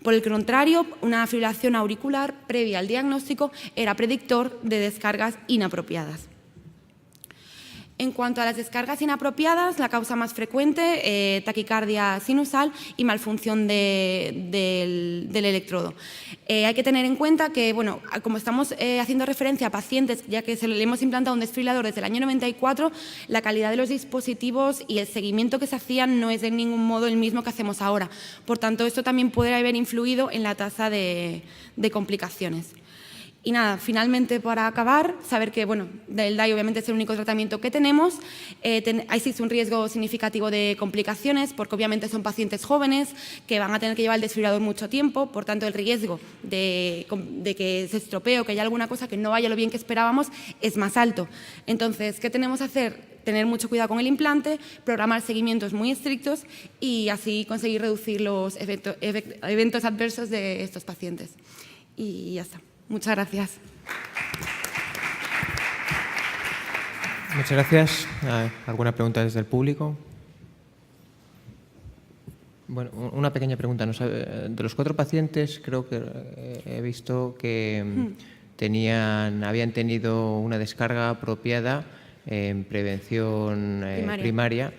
Por el contrario, una fibrilación auricular previa al diagnóstico era predictor de descargas inapropiadas. En cuanto a las descargas inapropiadas, la causa más frecuente, taquicardia sinusal y malfunción del electrodo. Hay que tener en cuenta que, bueno, como estamos haciendo referencia a pacientes, ya que le hemos implantado un desfibrilador desde el año 94, la calidad de los dispositivos y el seguimiento que se hacían no es de ningún modo el mismo que hacemos ahora. Por tanto, esto también puede haber influido en la tasa de complicaciones. Y nada, finalmente para acabar, saber que bueno, el DAI obviamente es el único tratamiento que tenemos, existe un riesgo significativo de complicaciones porque obviamente son pacientes jóvenes que van a tener que llevar el desfibrilador mucho tiempo, por tanto el riesgo de que se estropee o que haya alguna cosa que no vaya lo bien que esperábamos es más alto. Entonces, ¿qué tenemos que hacer? Tener mucho cuidado con el implante, programar seguimientos muy estrictos y así conseguir reducir los eventos adversos de estos pacientes. Y ya está. Muchas gracias. Muchas gracias. ¿Alguna pregunta desde el público? Bueno, una pequeña pregunta. De los 4 pacientes, creo que he visto que habían tenido una descarga apropiada en prevención primaria.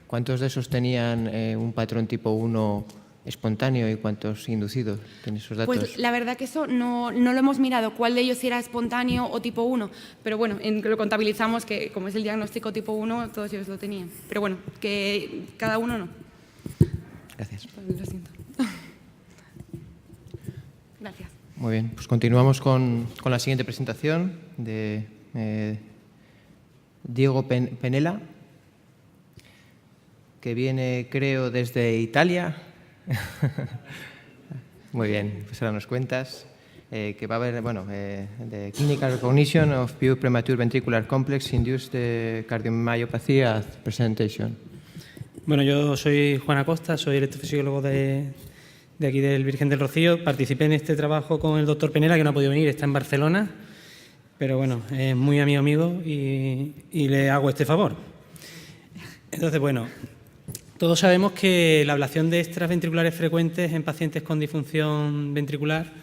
¿Cuántos de esos tenían un patrón tipo 1 espontáneo y cuántos inducidos? ¿Tienes esos datos? Pues la verdad que eso no lo hemos mirado, cuál de ellos era espontáneo o tipo 1, pero bueno, lo contabilizamos que como es el diagnóstico tipo 1, todos ellos lo tenían. Pero bueno, que cada uno no. Gracias. Lo siento. Gracias. Muy bien, pues continuamos con la siguiente presentación de Diego Penela, que viene, creo, desde Italia. Muy bien, pues ahora nos cuentas que va a haber, bueno, the clinical recognition of pure premature ventricular complex induced cardiomyopathy at presentation. Bueno, yo soy Juan Acosta, soy electrofisiólogo de aquí del Virgen del Rocío. Participé en este trabajo con el doctor Penela, que no ha podido venir, está en Barcelona, pero bueno, es muy amigo y le hago este favor. Entonces, bueno, todos sabemos que la ablación de extraventriculares frecuentes en pacientes con disfunción ventricular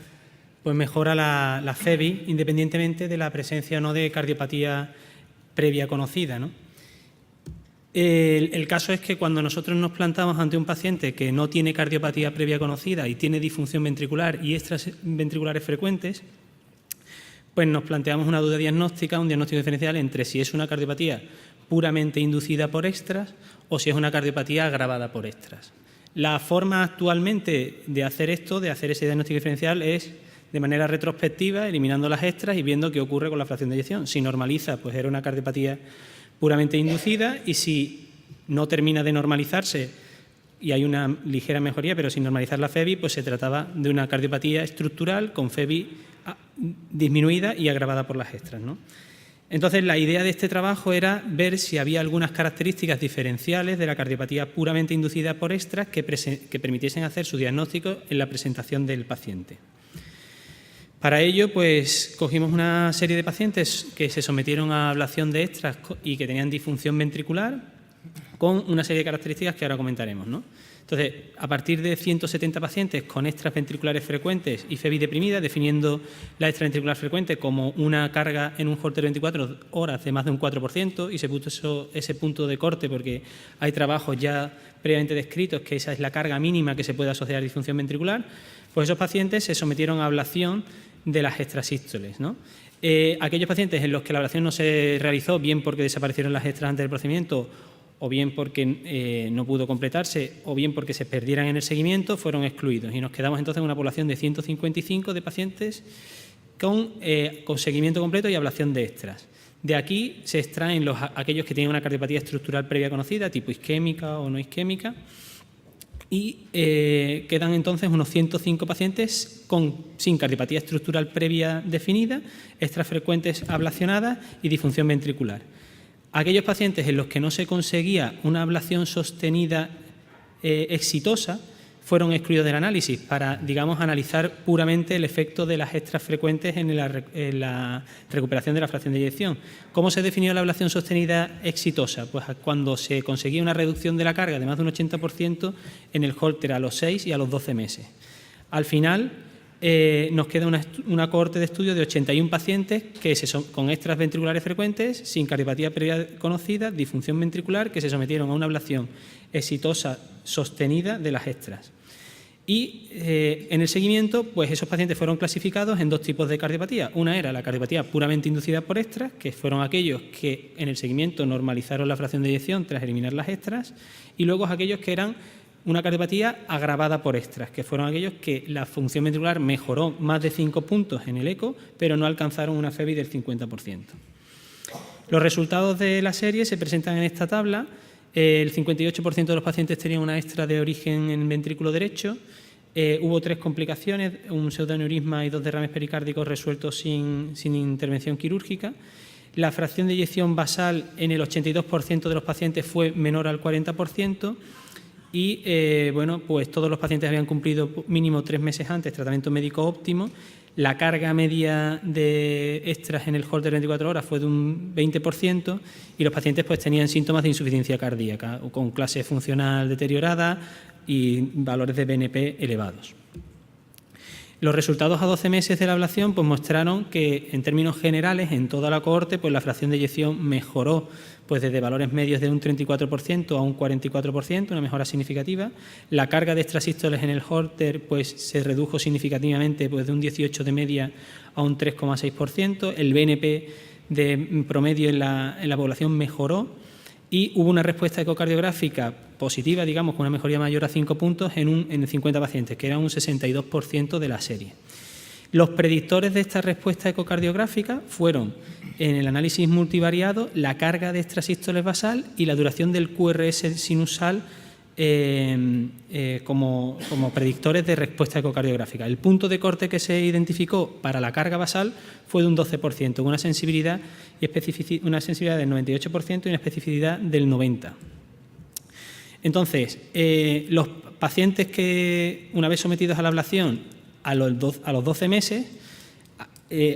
pues mejora la FEBI independientemente de la presencia o no de cardiopatía previa conocida, ¿no? El caso es que cuando nosotros nos plantamos ante un paciente que no tiene cardiopatía previa conocida y tiene disfunción ventricular y extraventriculares frecuentes, pues nos planteamos una duda diagnóstica, un diagnóstico diferencial entre si es una cardiopatía puramente inducida por extras o si es una cardiopatía agravada por extras. La forma actualmente de hacer esto, de hacer ese diagnóstico diferencial, es de manera retrospectiva, eliminando las extras y viendo qué ocurre con la fracción de eyección. Si normaliza, pues era una cardiopatía puramente inducida, y si no termina de normalizarse y hay una ligera mejoría, pero sin normalizar la FEBI, pues se trataba de una cardiopatía estructural con FEBI disminuida y agravada por las extras, ¿no? Entonces, la idea de este trabajo era ver si había algunas características diferenciales de la cardiopatía puramente inducida por extras que permitiesen hacer su diagnóstico en la presentación del paciente. Para ello, pues, cogimos una serie de pacientes que se sometieron a ablación de extras y que tenían disfunción ventricular con una serie de características que ahora comentaremos, ¿no? Entonces, a partir de 170 pacientes con extras ventriculares frecuentes y FEBI deprimida, definiendo la extraventricular frecuente como una carga en un Holter 24 horas de más de un 4%, y se puso ese punto de corte porque hay trabajos ya previamente descritos que esa es la carga mínima que se puede asociar a disfunción ventricular, pues esos pacientes se sometieron a ablación de las extrasístoles, ¿no? Aquellos pacientes en los que la ablación no se realizó, bien porque desaparecieron las extras antes del procedimiento, o bien porque no pudo completarse, o bien porque se perdieran en el seguimiento, fueron excluidos. Y nos quedamos entonces en una población de 155 de pacientes con seguimiento completo y ablación de extras. De aquí se extraen aquellos que tienen una cardiopatía estructural previa conocida, tipo isquémica o no isquémica, y quedan entonces unos 105 pacientes sin cardiopatía estructural previa definida, extras frecuentes ablacionadas y disfunción ventricular. Aquellos pacientes en los que no se conseguía una ablación sostenida exitosa fueron excluidos del análisis para, digamos, analizar puramente el efecto de las extras frecuentes en la recuperación de la fracción de eyección. ¿Cómo se definió la ablación sostenida exitosa? Pues cuando se conseguía una reducción de la carga de más de un 80% en el Holter a los 6 y a los 12 meses. Al final, nos queda una cohorte de estudio de 81 pacientes que con extras ventriculares frecuentes, sin cardiopatía previa conocida, disfunción ventricular, que se sometieron a una ablación exitosa sostenida de las extras. Y en el seguimiento, pues esos pacientes fueron clasificados en dos tipos de cardiopatía. Una era la cardiopatía puramente inducida por extras, que fueron aquellos que en el seguimiento normalizaron la fracción de eyección tras eliminar las extras, y luego aquellos que eran una cardiopatía agravada por extras, que fueron aquellos que la función ventricular mejoró más de 5 puntos en el eco, pero no alcanzaron una FEBI del 50%. Los resultados de la serie se presentan en esta tabla. El 58% de los pacientes tenían una extra de origen en el ventrículo derecho. Hubo 3 complicaciones, un pseudoneurisma y 2 derrames pericárdicos resueltos sin intervención quirúrgica. La fracción de eyección basal en el 82% de los pacientes fue menor al 40%. Y, bueno, pues todos los pacientes habían cumplido mínimo 3 meses antes tratamiento médico óptimo. La carga media de extras en el Holter 24 horas fue de un 20%, y los pacientes pues tenían síntomas de insuficiencia cardíaca, con clase funcional deteriorada y valores de BNP elevados. Los resultados a 12 meses de la ablación pues mostraron que, en términos generales, en toda la cohorte, pues la fracción de eyección mejoró pues desde valores medios de un 34% a un 44%, una mejora significativa. La carga de extrasístoles en el Holter pues se redujo significativamente pues de un 18 de media a un 3,6%. El BNP de promedio en la población mejoró, y hubo una respuesta ecocardiográfica positiva, digamos, con una mejoría mayor a 5 puntos en 50 pacientes, que era un 62% de la serie. Los predictores de esta respuesta ecocardiográfica fueron, en el análisis multivariado, la carga de extrasístoles basal y la duración del QRS sinusal como predictores de respuesta ecocardiográfica. El punto de corte que se identificó para la carga basal fue de un 12%, con una sensibilidad del 98% y una especificidad del 90%. Entonces, los pacientes que, una vez sometidos a la ablación a los 12 meses,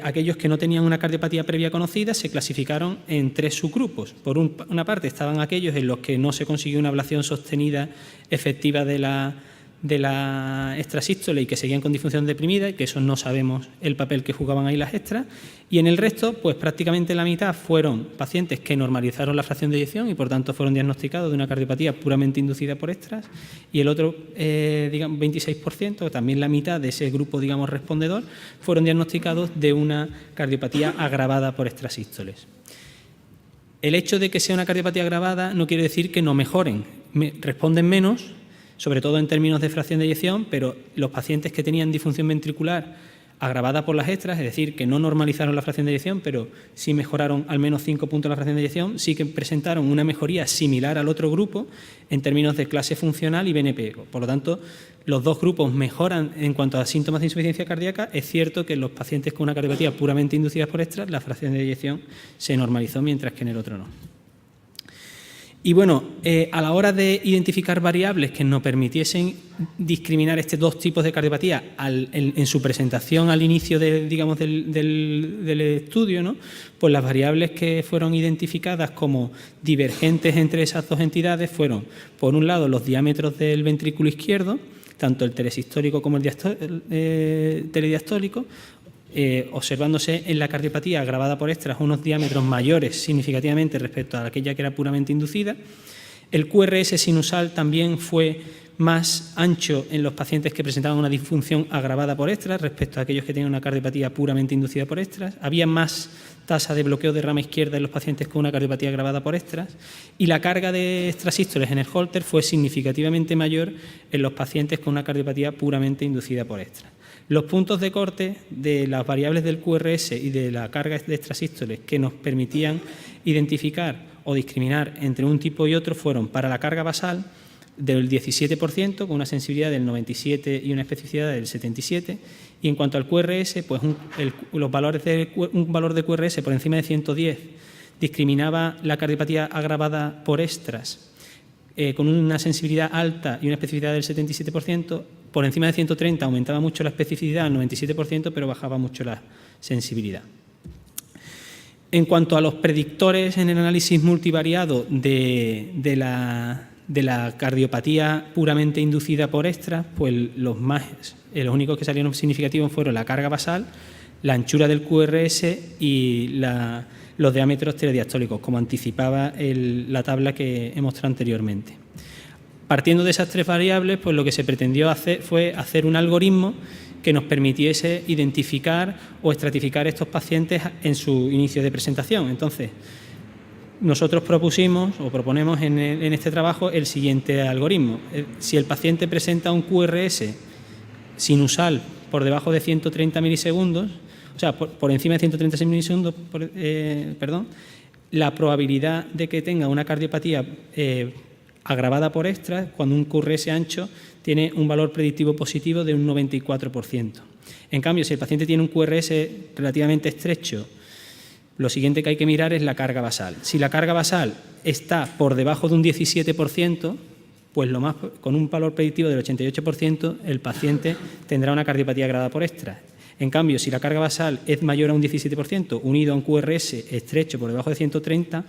aquellos que no tenían una cardiopatía previa conocida se clasificaron en 3 subgrupos. Por una parte estaban aquellos en los que no se consiguió una ablación sostenida efectiva de la de la extrasístole y que seguían con disfunción deprimida, y que eso no sabemos el papel que jugaban ahí las extras. Y en el resto, pues prácticamente la mitad fueron pacientes que normalizaron la fracción de eyección y por tanto fueron diagnosticados de una cardiopatía puramente inducida por extras, y el otro, digamos, 26%, también la mitad de ese grupo, digamos, respondedor, fueron diagnosticados de una cardiopatía agravada por extrasístoles. El hecho de que sea una cardiopatía agravada no quiere decir que no mejoren, responden menos, sobre todo en términos de fracción de eyección, pero los pacientes que tenían disfunción ventricular agravada por las extras, es decir, que no normalizaron la fracción de eyección, pero sí mejoraron al menos 5 puntos la fracción de eyección, sí que presentaron una mejoría similar al otro grupo en términos de clase funcional y BNP. Por lo tanto, los dos grupos mejoran en cuanto a síntomas de insuficiencia cardíaca. Es cierto que en los pacientes con una cardiopatía puramente inducida por extras, la fracción de eyección se normalizó, mientras que en el otro no. Y bueno, a la hora de identificar variables que nos permitiesen discriminar estos dos tipos de cardiopatía en su presentación al inicio del estudio, ¿no? Pues las variables que fueron identificadas como divergentes entre esas dos entidades fueron, por un lado, los diámetros del ventrículo izquierdo, tanto el telesistólico como el telediastólico, observándose en la cardiopatía agravada por extras unos diámetros mayores significativamente respecto a aquella que era puramente inducida. El QRS sinusal también fue más ancho en los pacientes que presentaban una disfunción agravada por extras respecto a aquellos que tenían una cardiopatía puramente inducida por extras. Había más tasa de bloqueo de rama izquierda en los pacientes con una cardiopatía agravada por extras, y la carga de extrasístoles en el Holter fue significativamente mayor en los pacientes con una cardiopatía puramente inducida por extras. Los puntos de corte de las variables del QRS y de la carga de extrasístoles que nos permitían identificar o discriminar entre un tipo y otro fueron, para la carga basal, del 17%, con una sensibilidad del 97 y una especificidad del 77, y en cuanto al QRS, pues un valor de QRS por encima de 110 discriminaba la cardiopatía agravada por extras con una sensibilidad alta y una especificidad del 77%, por encima de 130 aumentaba mucho la especificidad al 97%, pero bajaba mucho la sensibilidad. En cuanto a los predictores en el análisis multivariado de la cardiopatía puramente inducida por extras, pues los únicos que salieron significativos fueron la carga basal, la anchura del QRS y los diámetros telediastólicos, como anticipaba la tabla que he mostrado anteriormente. Partiendo de esas tres variables, pues lo que se pretendió hacer fue hacer un algoritmo que nos permitiese identificar o estratificar estos pacientes en su inicio de presentación. Entonces, nosotros proponemos en este trabajo el siguiente algoritmo. Si el paciente presenta un QRS sinusal por debajo de 130 milisegundos, o sea, por encima de 136 milisegundos, la probabilidad de que tenga una cardiopatía agravada por extras, cuando un QRS ancho tiene un valor predictivo positivo de un 94%. En cambio, si el paciente tiene un QRS relativamente estrecho, lo siguiente que hay que mirar es la carga basal. Si la carga basal está por debajo de un 17%, pues con un valor predictivo del 88%, el paciente tendrá una cardiopatía agravada por extras. En cambio, si la carga basal es mayor a un 17%, unido a un QRS estrecho por debajo de 130,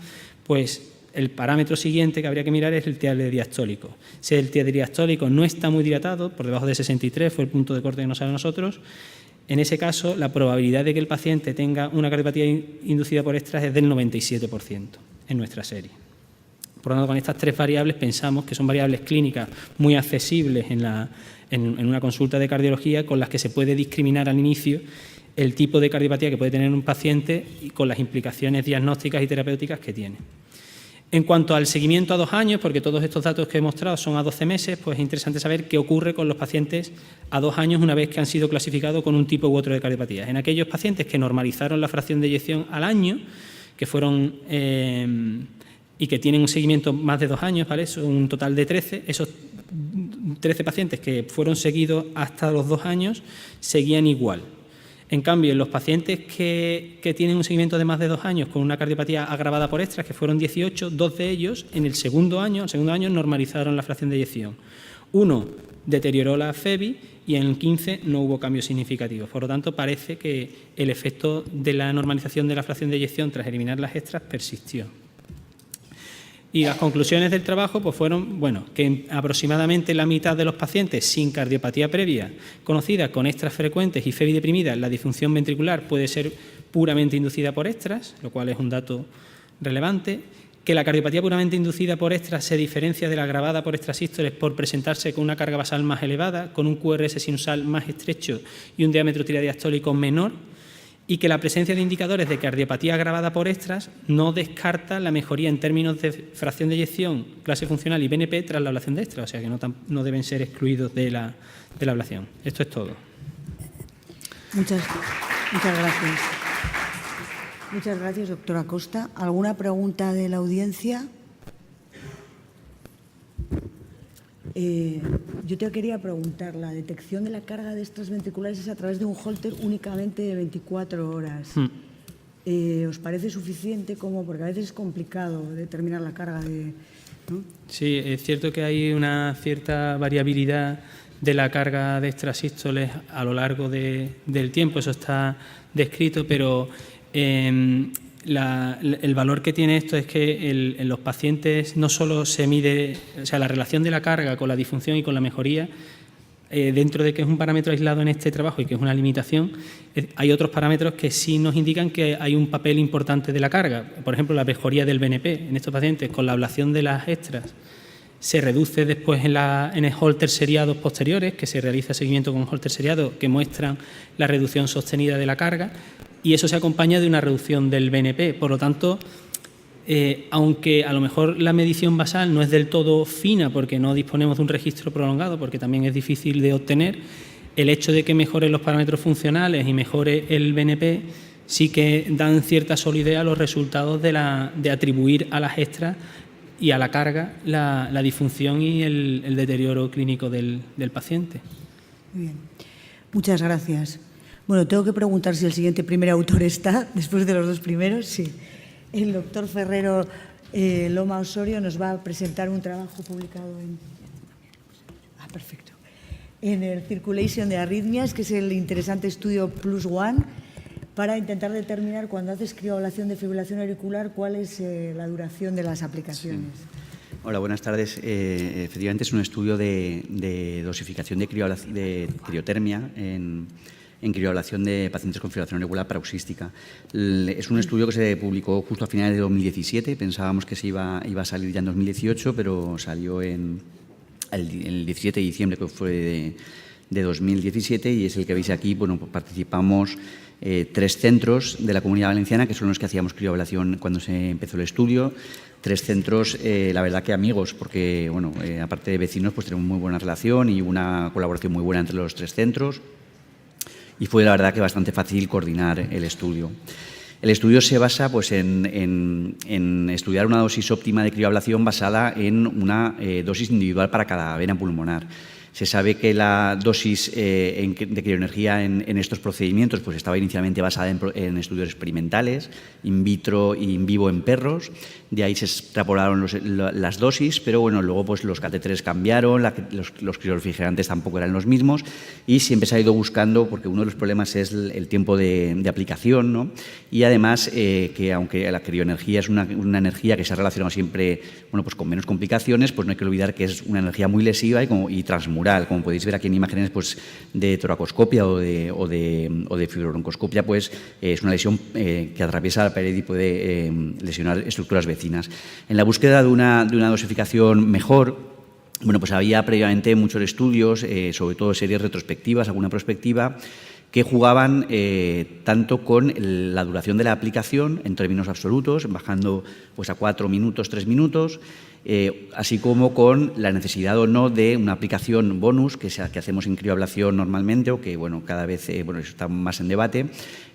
pues el parámetro siguiente que habría que mirar es el telediastólico. Si el telediastólico no está muy dilatado, por debajo de 63 fue el punto de corte que nos sale a nosotros, en ese caso la probabilidad de que el paciente tenga una cardiopatía inducida por extras es del 97% en nuestra serie. Por lo tanto, con estas tres variables pensamos que son variables clínicas muy accesibles en una consulta de cardiología, con las que se puede discriminar al inicio el tipo de cardiopatía que puede tener un paciente y con las implicaciones diagnósticas y terapéuticas que tiene. En cuanto al seguimiento a 2 años, porque todos estos datos que he mostrado son a 12 meses, pues es interesante saber qué ocurre con los pacientes a 2 años una vez que han sido clasificados con un tipo u otro de cardiopatías. En aquellos pacientes que normalizaron la fracción de eyección al año, que fueron y que tienen un seguimiento más de 2 años, ¿vale? Son un total de 13, esos 13 pacientes que fueron seguidos hasta los 2 años seguían igual. En cambio, en los pacientes que tienen un seguimiento de más de 2 años con una cardiopatía agravada por extras, que fueron 18, 2 de ellos en el segundo año normalizaron la fracción de eyección. 1 deterioró la FEBI y en el 15 no hubo cambios significativos. Por lo tanto, parece que el efecto de la normalización de la fracción de eyección tras eliminar las extras persistió. Y las conclusiones del trabajo pues fueron, bueno, que aproximadamente la mitad de los pacientes sin cardiopatía previa conocida con extras frecuentes y FEBI deprimida, la disfunción ventricular puede ser puramente inducida por extras, lo cual es un dato relevante, que la cardiopatía puramente inducida por extras se diferencia de la agravada por extrasístoles por presentarse con una carga basal más elevada, con un QRS sinusal más estrecho y un diámetro tiradiastólico menor, y que la presencia de indicadores de cardiopatía agravada por extras no descarta la mejoría en términos de fracción de eyección, clase funcional y BNP tras la ablación de extras, o sea que no deben ser excluidos de la ablación. Esto es todo. Muchas gracias. Muchas gracias, doctora Costa. ¿Alguna pregunta de la audiencia? Yo te quería preguntar, la detección de la carga de extras ventriculares es a través de un Holter únicamente de 24 horas. ¿Os parece suficiente? Porque a veces es complicado determinar la carga de... ¿no? Sí, es cierto que hay una cierta variabilidad de la carga de extrasístoles a lo largo del tiempo, eso está descrito, pero el valor que tiene esto es que en los pacientes no solo se mide, o sea, la relación de la carga con la disfunción y con la mejoría, dentro de que es un parámetro aislado en este trabajo y que es una limitación, hay otros parámetros que sí nos indican que hay un papel importante de la carga. Por ejemplo, la mejoría del BNP en estos pacientes con la ablación de las extras se reduce después en el Holter seriados posteriores, que se realiza seguimiento con Holter seriados que muestran la reducción sostenida de la carga, y eso se acompaña de una reducción del BNP. Por lo tanto, aunque a lo mejor la medición basal no es del todo fina porque no disponemos de un registro prolongado, porque también es difícil de obtener, el hecho de que mejoren los parámetros funcionales y mejore el BNP sí que dan cierta solidez a los resultados de atribuir a las extras y a la carga la disfunción y el deterioro clínico del paciente. Muy bien. Muchas gracias. Bueno, tengo que preguntar si el siguiente primer autor está, después de los dos primeros. Sí. El doctor Ferrero Loma Osorio nos va a presentar un trabajo publicado en el Circulation de Arritmias, que es el interesante estudio Plus One, para intentar determinar, cuando haces crioablación de fibrilación auricular, cuál es la duración de las aplicaciones. Sí. Hola, buenas tardes. Efectivamente es un estudio de dosificación de criotermia en crioablación de pacientes con fibrilación auricular paroxística. Es un estudio que se publicó justo a finales de 2017. Pensábamos que se iba a salir ya en 2018, pero salió el 17 de diciembre, que fue de 2017, y es el que veis aquí. Bueno, pues participamos 3 centros de la Comunidad Valenciana, que son los que hacíamos crioablación cuando se empezó el estudio. 3 centros, la verdad que amigos, porque, bueno, aparte de vecinos, pues tenemos muy buena relación y una colaboración muy buena entre los 3 centros. Y fue, la verdad, que bastante fácil coordinar el estudio. El estudio se basa pues, en estudiar una dosis óptima de crioablación basada en una dosis individual para cada vena pulmonar. Se sabe que la dosis de crioenergía en estos procedimientos pues, estaba inicialmente basada en estudios experimentales, in vitro y in vivo en perros. De ahí se extrapolaron las dosis, pero bueno, luego pues, los catéteres cambiaron, los criorefrigerantes tampoco eran los mismos, y siempre se ha ido buscando, porque uno de los problemas es el tiempo de aplicación, ¿no? Y además que aunque la crioenergía es una energía que se ha relacionado siempre, bueno, pues con menos complicaciones, pues no hay que olvidar que es una energía muy lesiva y transmural. Como podéis ver aquí en imágenes pues, de toracoscopia o de fibrobroncoscopia, pues es una lesión que atraviesa la pared y puede lesionar estructuras vecinas. En la búsqueda de una dosificación mejor, bueno, pues había previamente muchos estudios, sobre todo series retrospectivas, alguna prospectiva, que jugaban tanto con la duración de la aplicación en términos absolutos, bajando pues, a 4 minutos, 3 minutos, así como con la necesidad o no de una aplicación bonus que hacemos en crioablación normalmente, o que bueno, cada vez bueno, eso está más en debate,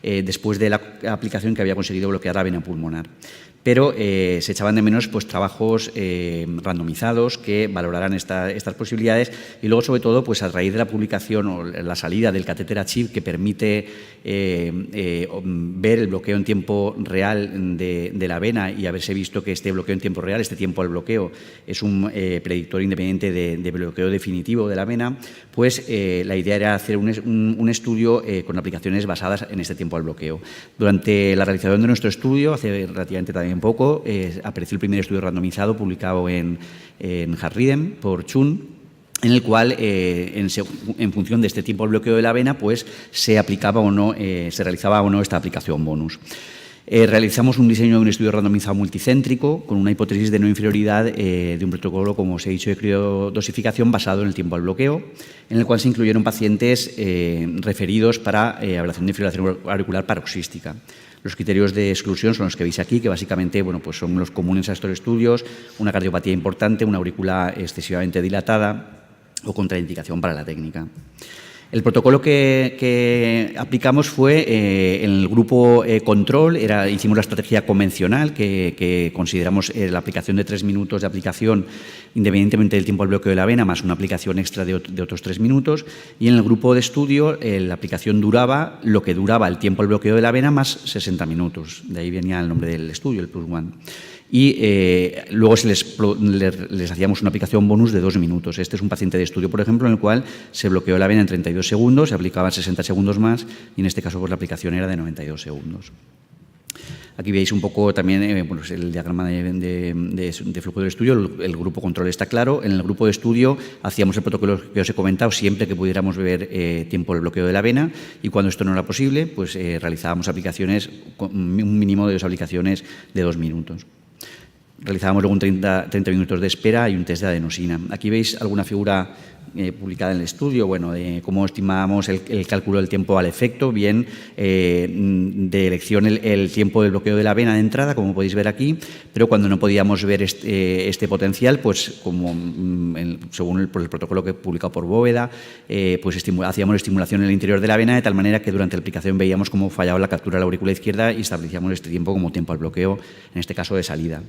después de la aplicación que había conseguido bloquear la vena pulmonar. Pero se echaban de menos pues, trabajos randomizados que valoraran estas posibilidades, y luego, sobre todo, pues, a raíz de la publicación o la salida del catéter Achieve, que permite ver el bloqueo en tiempo real de la vena, y haberse visto que este bloqueo en tiempo real, este tiempo al bloqueo, bloqueo es un predictor independiente de bloqueo definitivo de la vena, pues la idea era hacer un estudio con aplicaciones basadas en este tiempo al bloqueo. Durante la realización de nuestro estudio, hace relativamente también poco, apareció el primer estudio randomizado publicado en Heart Rhythm por Chun, en el cual, en función de este tiempo al bloqueo de la vena, pues se aplicaba o no, se realizaba o no esta aplicación bonus. Realizamos un diseño de un estudio randomizado multicéntrico con una hipótesis de no inferioridad de un protocolo, como os he dicho, de criodosificación basado en el tiempo al bloqueo, en el cual se incluyeron pacientes referidos para ablación de fibrilación auricular paroxística. Los criterios de exclusión son los que veis aquí, que básicamente pues son los comunes a estos estudios: una cardiopatía importante, una aurícula excesivamente dilatada o contraindicación para la técnica. El protocolo que aplicamos fue en el grupo control, hicimos la estrategia convencional, que consideramos la aplicación de 3 minutos de aplicación independientemente del tiempo al bloqueo de la vena, más una aplicación extra de otros 3 minutos, y en el grupo de estudio la aplicación duraba lo que duraba el tiempo al bloqueo de la vena más 60 minutos. De ahí venía el nombre del estudio, el +1. Y luego les hacíamos una aplicación bonus de 2 minutos. Este es un paciente de estudio, por ejemplo, en el cual se bloqueó la vena en 32 segundos, se aplicaban 60 segundos más y en este caso pues, la aplicación era de 92 segundos. Aquí veis un poco también pues el diagrama de flujo del estudio. El grupo control está claro. En el grupo de estudio hacíamos el protocolo que os he comentado siempre que pudiéramos ver tiempo del bloqueo de la vena, y cuando esto no era posible, pues realizábamos aplicaciones, un mínimo de 2 aplicaciones de 2 minutos. Realizábamos luego 30 minutos de espera y un test de adenosina. Aquí veis alguna figura publicada en el estudio, bueno, de cómo estimábamos el cálculo del tiempo al efecto, bien de elección el tiempo del bloqueo de la vena de entrada, como podéis ver aquí, pero cuando no podíamos ver este potencial, pues como según el protocolo que he publicado por Bóveda, pues hacíamos estimulación en el interior de la vena de tal manera que durante la aplicación veíamos cómo fallaba la captura de la aurícula izquierda y establecíamos este tiempo como tiempo al bloqueo, en este caso de salida.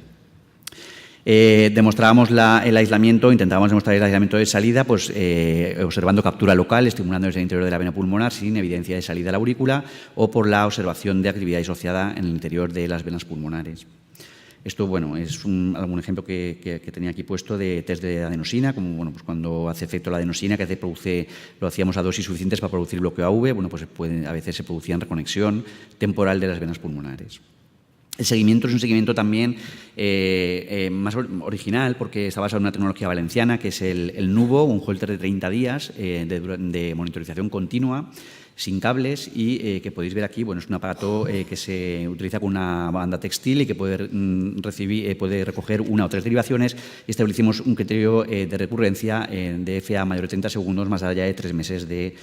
Demostrábamos el aislamiento, intentábamos demostrar el aislamiento de salida, pues observando captura local, estimulando desde el interior de la vena pulmonar sin evidencia de salida a la aurícula, o por la observación de actividad disociada en el interior de las venas pulmonares. Esto, bueno, es algún ejemplo que tenía aquí puesto de test de adenosina, como bueno, pues cuando hace efecto la adenosina, que lo hacíamos a dosis suficientes para producir bloqueo AV, bueno, pues a veces se producía en reconexión temporal de las venas pulmonares. El seguimiento es un seguimiento también más original, porque está basado en una tecnología valenciana, que es el Nuvo, un holter de 30 días de monitorización continua, sin cables, y que podéis ver aquí, bueno, es un aparato que se utiliza con una banda textil y que puede recoger 1 o 3 derivaciones, y establecimos un criterio de recurrencia de FA mayor de 30 segundos más allá de 3 meses de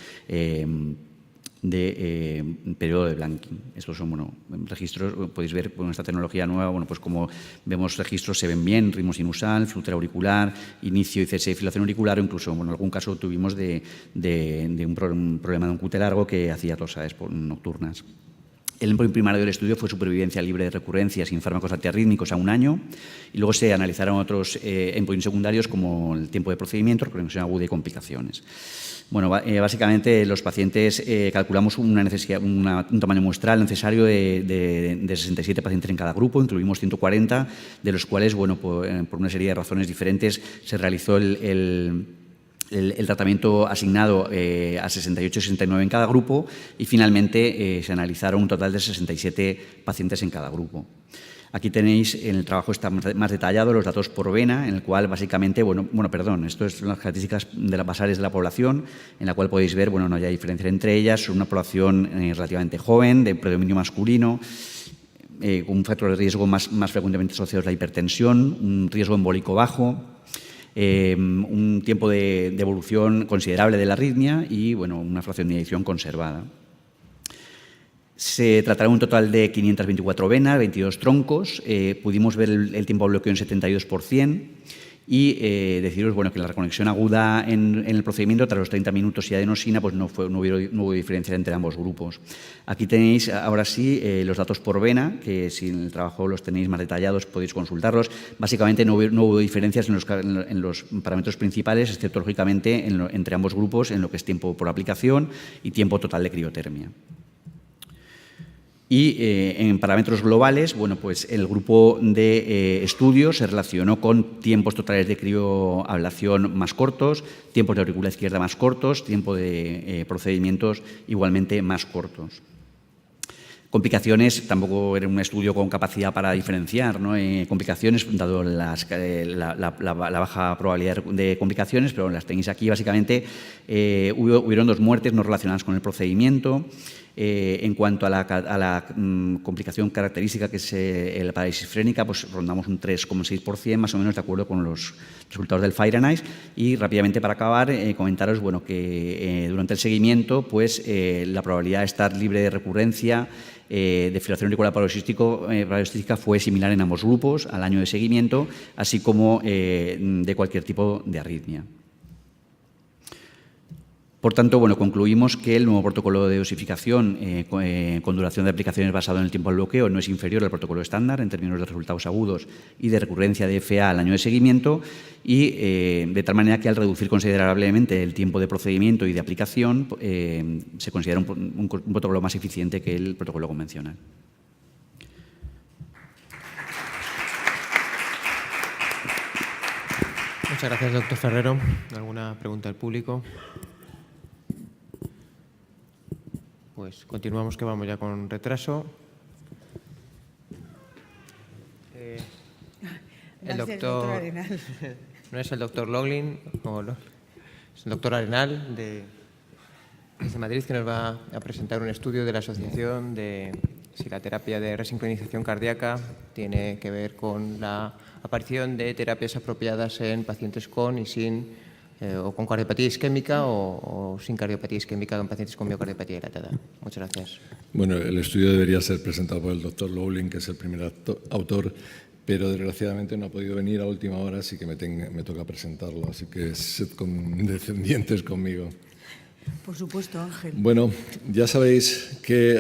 periodo de blanking. Estos son registros, podéis ver con esta tecnología nueva, bueno, pues como vemos registros se ven bien, ritmo sinusal, flúter auricular, inicio y cese de fibrilación auricular, o incluso en algún caso tuvimos de un problema de un QT largo que hacía tosas nocturnas. El endpoint primario del estudio fue supervivencia libre de recurrencias sin fármacos antiarrítmicos a 1 año, y luego se analizaron otros endpoints secundarios como el tiempo de procedimiento, reconexión aguda y complicaciones. Bueno, básicamente los pacientes calculamos un tamaño muestral necesario de 67 pacientes en cada grupo, incluimos 140, de los cuales, bueno, por una serie de razones diferentes, se realizó el tratamiento asignado a 68 y 69 en cada grupo, y finalmente se analizaron un total de 67 pacientes en cada grupo. Aquí tenéis, en el trabajo está más detallado los datos por vena, en el cual básicamente, esto es las características basales de la población, en la cual podéis ver, no hay diferencia entre ellas, son una población relativamente joven, de predominio masculino, con un factor de riesgo más frecuentemente asociado a la hipertensión, un riesgo embólico bajo, un tiempo de evolución considerable de la arritmia y, una fracción de eyección conservada. Se trataron un total de 524 venas, 22 troncos, pudimos ver el tiempo de bloqueo en 72%, y deciros que la reconexión aguda en el procedimiento tras los 30 minutos y adenosina pues no hubo diferencia entre ambos grupos. Aquí tenéis ahora sí los datos por vena, que si en el trabajo los tenéis más detallados podéis consultarlos. Básicamente no hubo diferencias en los parámetros principales, excepto lógicamente entre ambos grupos en lo que es tiempo por aplicación y tiempo total de criotermia. Y en parámetros globales, bueno, pues el grupo de estudio se relacionó con tiempos totales de crioablación más cortos, tiempos de aurícula izquierda más cortos, tiempo de procedimientos igualmente más cortos. Complicaciones, tampoco era un estudio con capacidad para diferenciar, ¿no? Complicaciones, dado la baja probabilidad de complicaciones, pero las tenéis aquí. Básicamente, hubieron 2 muertes no relacionadas con el procedimiento. En cuanto a la complicación característica, que es la parálisis frénica, pues rondamos un 3,6%, más o menos de acuerdo con los resultados del Fire and Ice. Y rápidamente, para acabar, comentaros bueno, que durante el seguimiento pues, la probabilidad de estar libre de recurrencia de fibrilación auricular paroxística fue similar en ambos grupos al año de seguimiento, así como de cualquier tipo de arritmia. Por tanto, bueno, concluimos que el nuevo protocolo de dosificación con duración de aplicaciones basado en el tiempo al bloqueo no es inferior al protocolo estándar en términos de resultados agudos y de recurrencia de FA al año de seguimiento, y de tal manera que al reducir considerablemente el tiempo de procedimiento y de aplicación se considera un protocolo más eficiente que el protocolo convencional. Muchas gracias, doctor Ferrero. ¿Alguna pregunta al público? Pues continuamos, que vamos ya con retraso. El doctor Arenal. No es el doctor Loglin, es el doctor Arenal desde Madrid, que nos va a presentar un estudio de la asociación de si la terapia de resincronización cardíaca tiene que ver con la aparición de terapias apropiadas en pacientes con y sin o con cardiopatía isquémica o sin cardiopatía isquémica en pacientes con miocardiopatía dilatada. Muchas gracias. Bueno, el estudio debería ser presentado por el doctor Lowling, que es el primer autor, pero desgraciadamente no ha podido venir a última hora, así que me toca presentarlo. Así que sed condescendientes conmigo. Por supuesto, Ángel. Bueno, ya sabéis que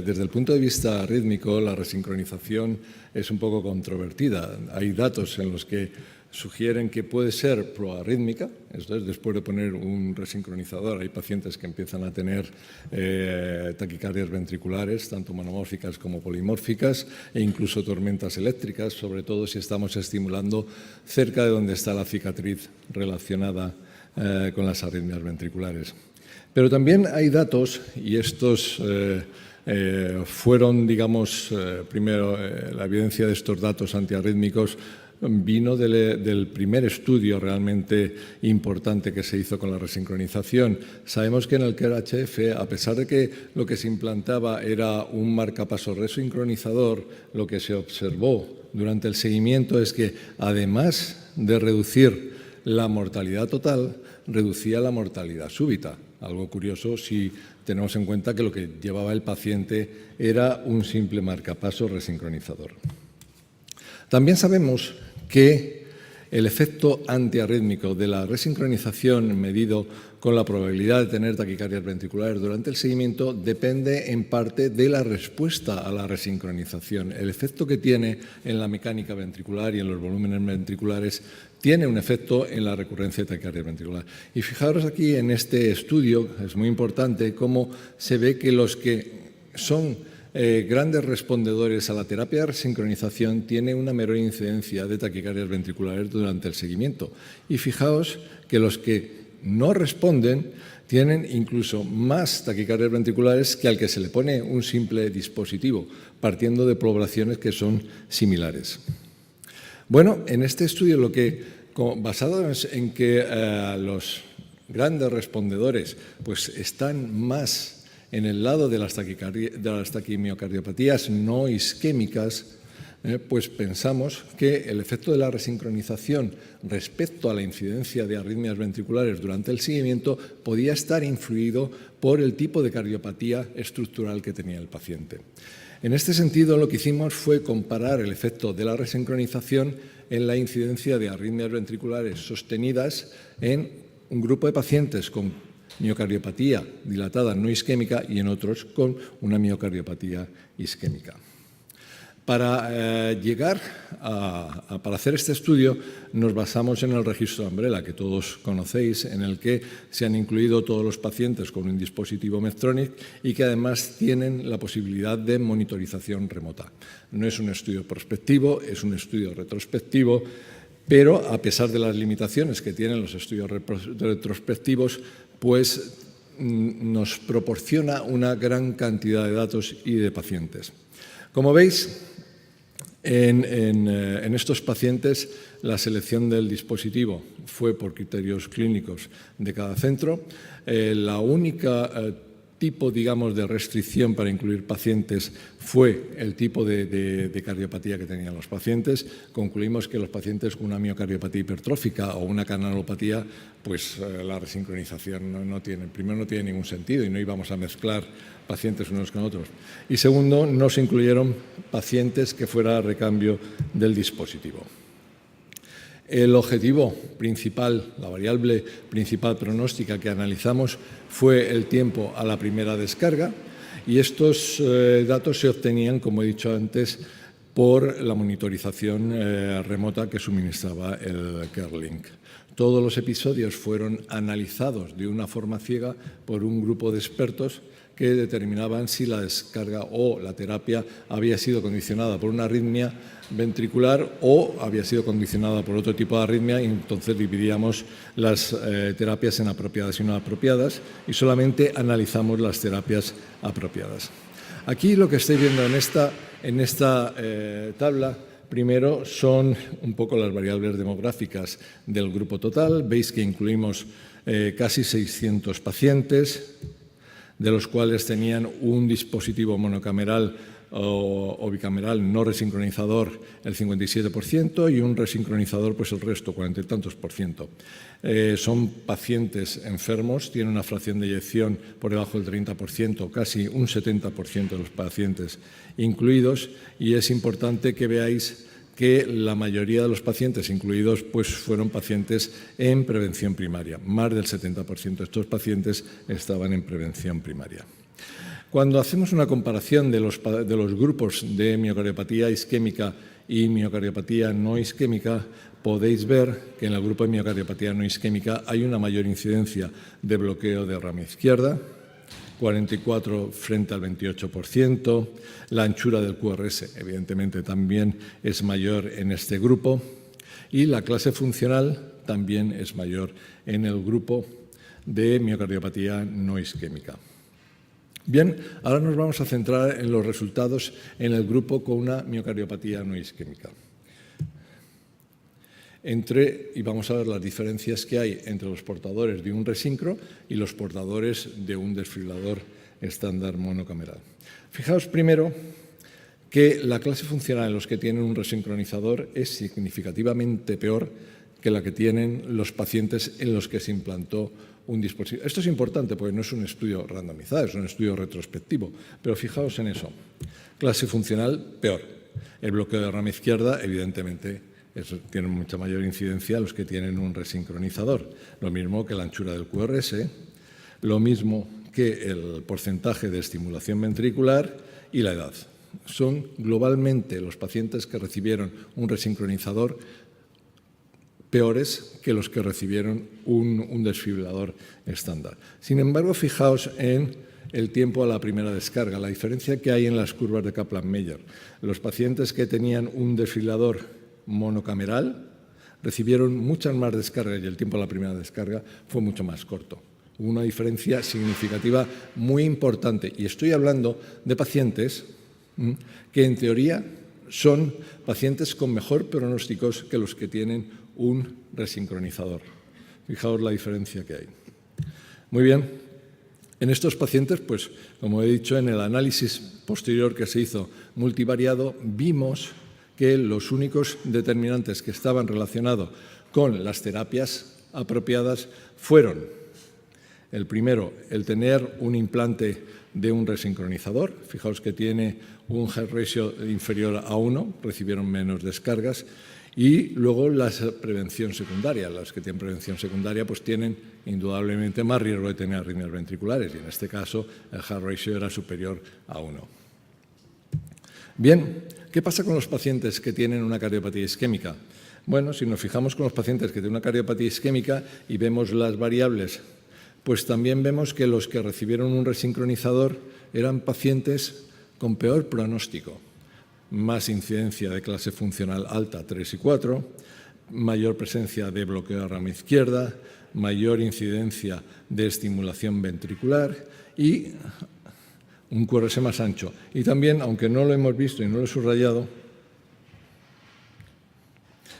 desde el punto de vista rítmico la resincronización es un poco controvertida. Hay datos en los que sugieren que puede ser proarrítmica, esto es, después de poner un resincronizador hay pacientes que empiezan a tener taquicardias ventriculares, tanto monomórficas como polimórficas, e incluso tormentas eléctricas, sobre todo si estamos estimulando cerca de donde está la cicatriz relacionada con las arritmias ventriculares. Pero también hay datos, y estos fueron, digamos, primero la evidencia de estos datos antiarrítmicos vino del primer estudio realmente importante que se hizo con la resincronización. Sabemos que en el CARE-HF, a pesar de que lo que se implantaba era un marcapaso resincronizador, lo que se observó durante el seguimiento es que, además de reducir la mortalidad total, reducía la mortalidad súbita. Algo curioso si tenemos en cuenta que lo que llevaba el paciente era un simple marcapaso resincronizador. También sabemos que el efecto antiarrítmico de la resincronización medido con la probabilidad de tener taquicardias ventriculares durante el seguimiento depende en parte de la respuesta a la resincronización. El efecto que tiene en la mecánica ventricular y en los volúmenes ventriculares tiene un efecto en la recurrencia de taquicardia ventricular. Y fijaros aquí en este estudio, es muy importante cómo se ve que los que son grandes respondedores a la terapia de resincronización tienen una menor incidencia de taquicardias ventriculares durante el seguimiento. Y fijaos que los que no responden tienen incluso más taquicardias ventriculares que al que se le pone un simple dispositivo, partiendo de poblaciones que son similares. Bueno, en este estudio basado en que los grandes respondedores pues, están más en el lado de las taquimioardiopatías no isquémicas, pues pensamos que el efecto de la resincronización respecto a la incidencia de arritmias ventriculares durante el seguimiento podía estar influido por el tipo de cardiopatía estructural que tenía el paciente. En este sentido, lo que hicimos fue comparar el efecto de la resincronización en la incidencia de arritmias ventriculares sostenidas en un grupo de pacientes con miocardiopatía dilatada no isquémica y en otros con una miocardiopatía isquémica. Para para hacer este estudio nos basamos en el registro Umbrella, que todos conocéis, en el que se han incluido todos los pacientes con un dispositivo Medtronic y que además tienen la posibilidad de monitorización remota. No es un estudio prospectivo, es un estudio retrospectivo, pero a pesar de las limitaciones que tienen los estudios retrospectivos, pues nos proporciona una gran cantidad de datos y de pacientes. Como veis, en estos pacientes la selección del dispositivo fue por criterios clínicos de cada centro. La única tipo, digamos, de restricción para incluir pacientes fue el tipo de cardiopatía que tenían los pacientes. Concluimos que los pacientes con una miocardiopatía hipertrófica o una canalopatía, pues la resincronización no tiene ningún sentido y no íbamos a mezclar pacientes unos con otros. Y segundo, no se incluyeron pacientes que fuera recambio del dispositivo. El objetivo principal, la variable principal pronóstica que analizamos fue el tiempo a la primera descarga y estos datos se obtenían, como he dicho antes, por la monitorización remota que suministraba el CareLink. Todos los episodios fueron analizados de una forma ciega por un grupo de expertos que determinaban si la descarga o la terapia había sido condicionada por una arritmia ventricular o había sido condicionada por otro tipo de arritmia, y entonces dividíamos las terapias en apropiadas y no apropiadas y solamente analizamos las terapias apropiadas. Aquí lo que estáis viendo en esta tabla, primero son un poco las variables demográficas del grupo total. Veis que incluimos casi 600 pacientes, de los cuales tenían un dispositivo monocameral o bicameral no resincronizador el 57% y un resincronizador pues el resto, 40 y tantos %. Son pacientes enfermos, tienen una fracción de eyección por debajo del 30%, casi un 70% de los pacientes incluidos, y es importante que veáis que la mayoría de los pacientes incluidos pues, fueron pacientes en prevención primaria. Más del 70% de estos pacientes estaban en prevención primaria. Cuando hacemos una comparación de los grupos de miocardiopatía isquémica y miocardiopatía no isquémica, podéis ver que en el grupo de miocardiopatía no isquémica hay una mayor incidencia de bloqueo de rama izquierda, 44 frente al 28%. La anchura del QRS, evidentemente, también es mayor en este grupo y la clase funcional también es mayor en el grupo de miocardiopatía no isquémica. Bien, ahora nos vamos a centrar en los resultados en el grupo con una miocardiopatía no isquémica. Y vamos a ver las diferencias que hay entre los portadores de un resincro y los portadores de un desfibrilador estándar monocameral. Fijaos primero que la clase funcional en los que tienen un resincronizador es significativamente peor que la que tienen los pacientes en los que se implantó un dispositivo. Esto es importante porque no es un estudio randomizado, es un estudio retrospectivo, pero fijaos en eso. Clase funcional peor. El bloqueo de rama izquierda, evidentemente, tienen mucha mayor incidencia los que tienen un resincronizador. Lo mismo que la anchura del QRS, lo mismo que el porcentaje de estimulación ventricular y la edad. Son globalmente los pacientes que recibieron un resincronizador peores que los que recibieron un desfibrilador estándar. Sin embargo, fijaos en el tiempo a la primera descarga, la diferencia que hay en las curvas de Kaplan-Meier. Los pacientes que tenían un desfibrilador monocameral recibieron muchas más descargas y el tiempo a la primera descarga fue mucho más corto. Hubo una diferencia significativa muy importante, y estoy hablando de pacientes que en teoría son pacientes con mejor pronósticos que los que tienen un resincronizador. Fijaos la diferencia que hay. Muy bien, en estos pacientes, pues como he dicho, en el análisis posterior que se hizo multivariado, vimos que los únicos determinantes que estaban relacionados con las terapias apropiadas fueron, el primero, el tener un implante de un resincronizador. Fijaos que tiene un head ratio inferior a 1, recibieron menos descargas. Y luego la prevención secundaria. Las que tienen prevención secundaria pues tienen indudablemente más riesgo de tener arritmias ventriculares, y en este caso el head ratio era superior a 1. Bien, ¿Qué pasa con los pacientes que tienen una cardiopatía isquémica? Bueno, si nos fijamos con los pacientes que tienen una cardiopatía isquémica y vemos las variables, pues también vemos que los que recibieron un resincronizador eran pacientes con peor pronóstico, más incidencia de clase funcional alta 3 y 4, mayor presencia de bloqueo de rama izquierda, mayor incidencia de estimulación ventricular y un QRS más ancho. Y también, aunque no lo hemos visto y no lo he subrayado,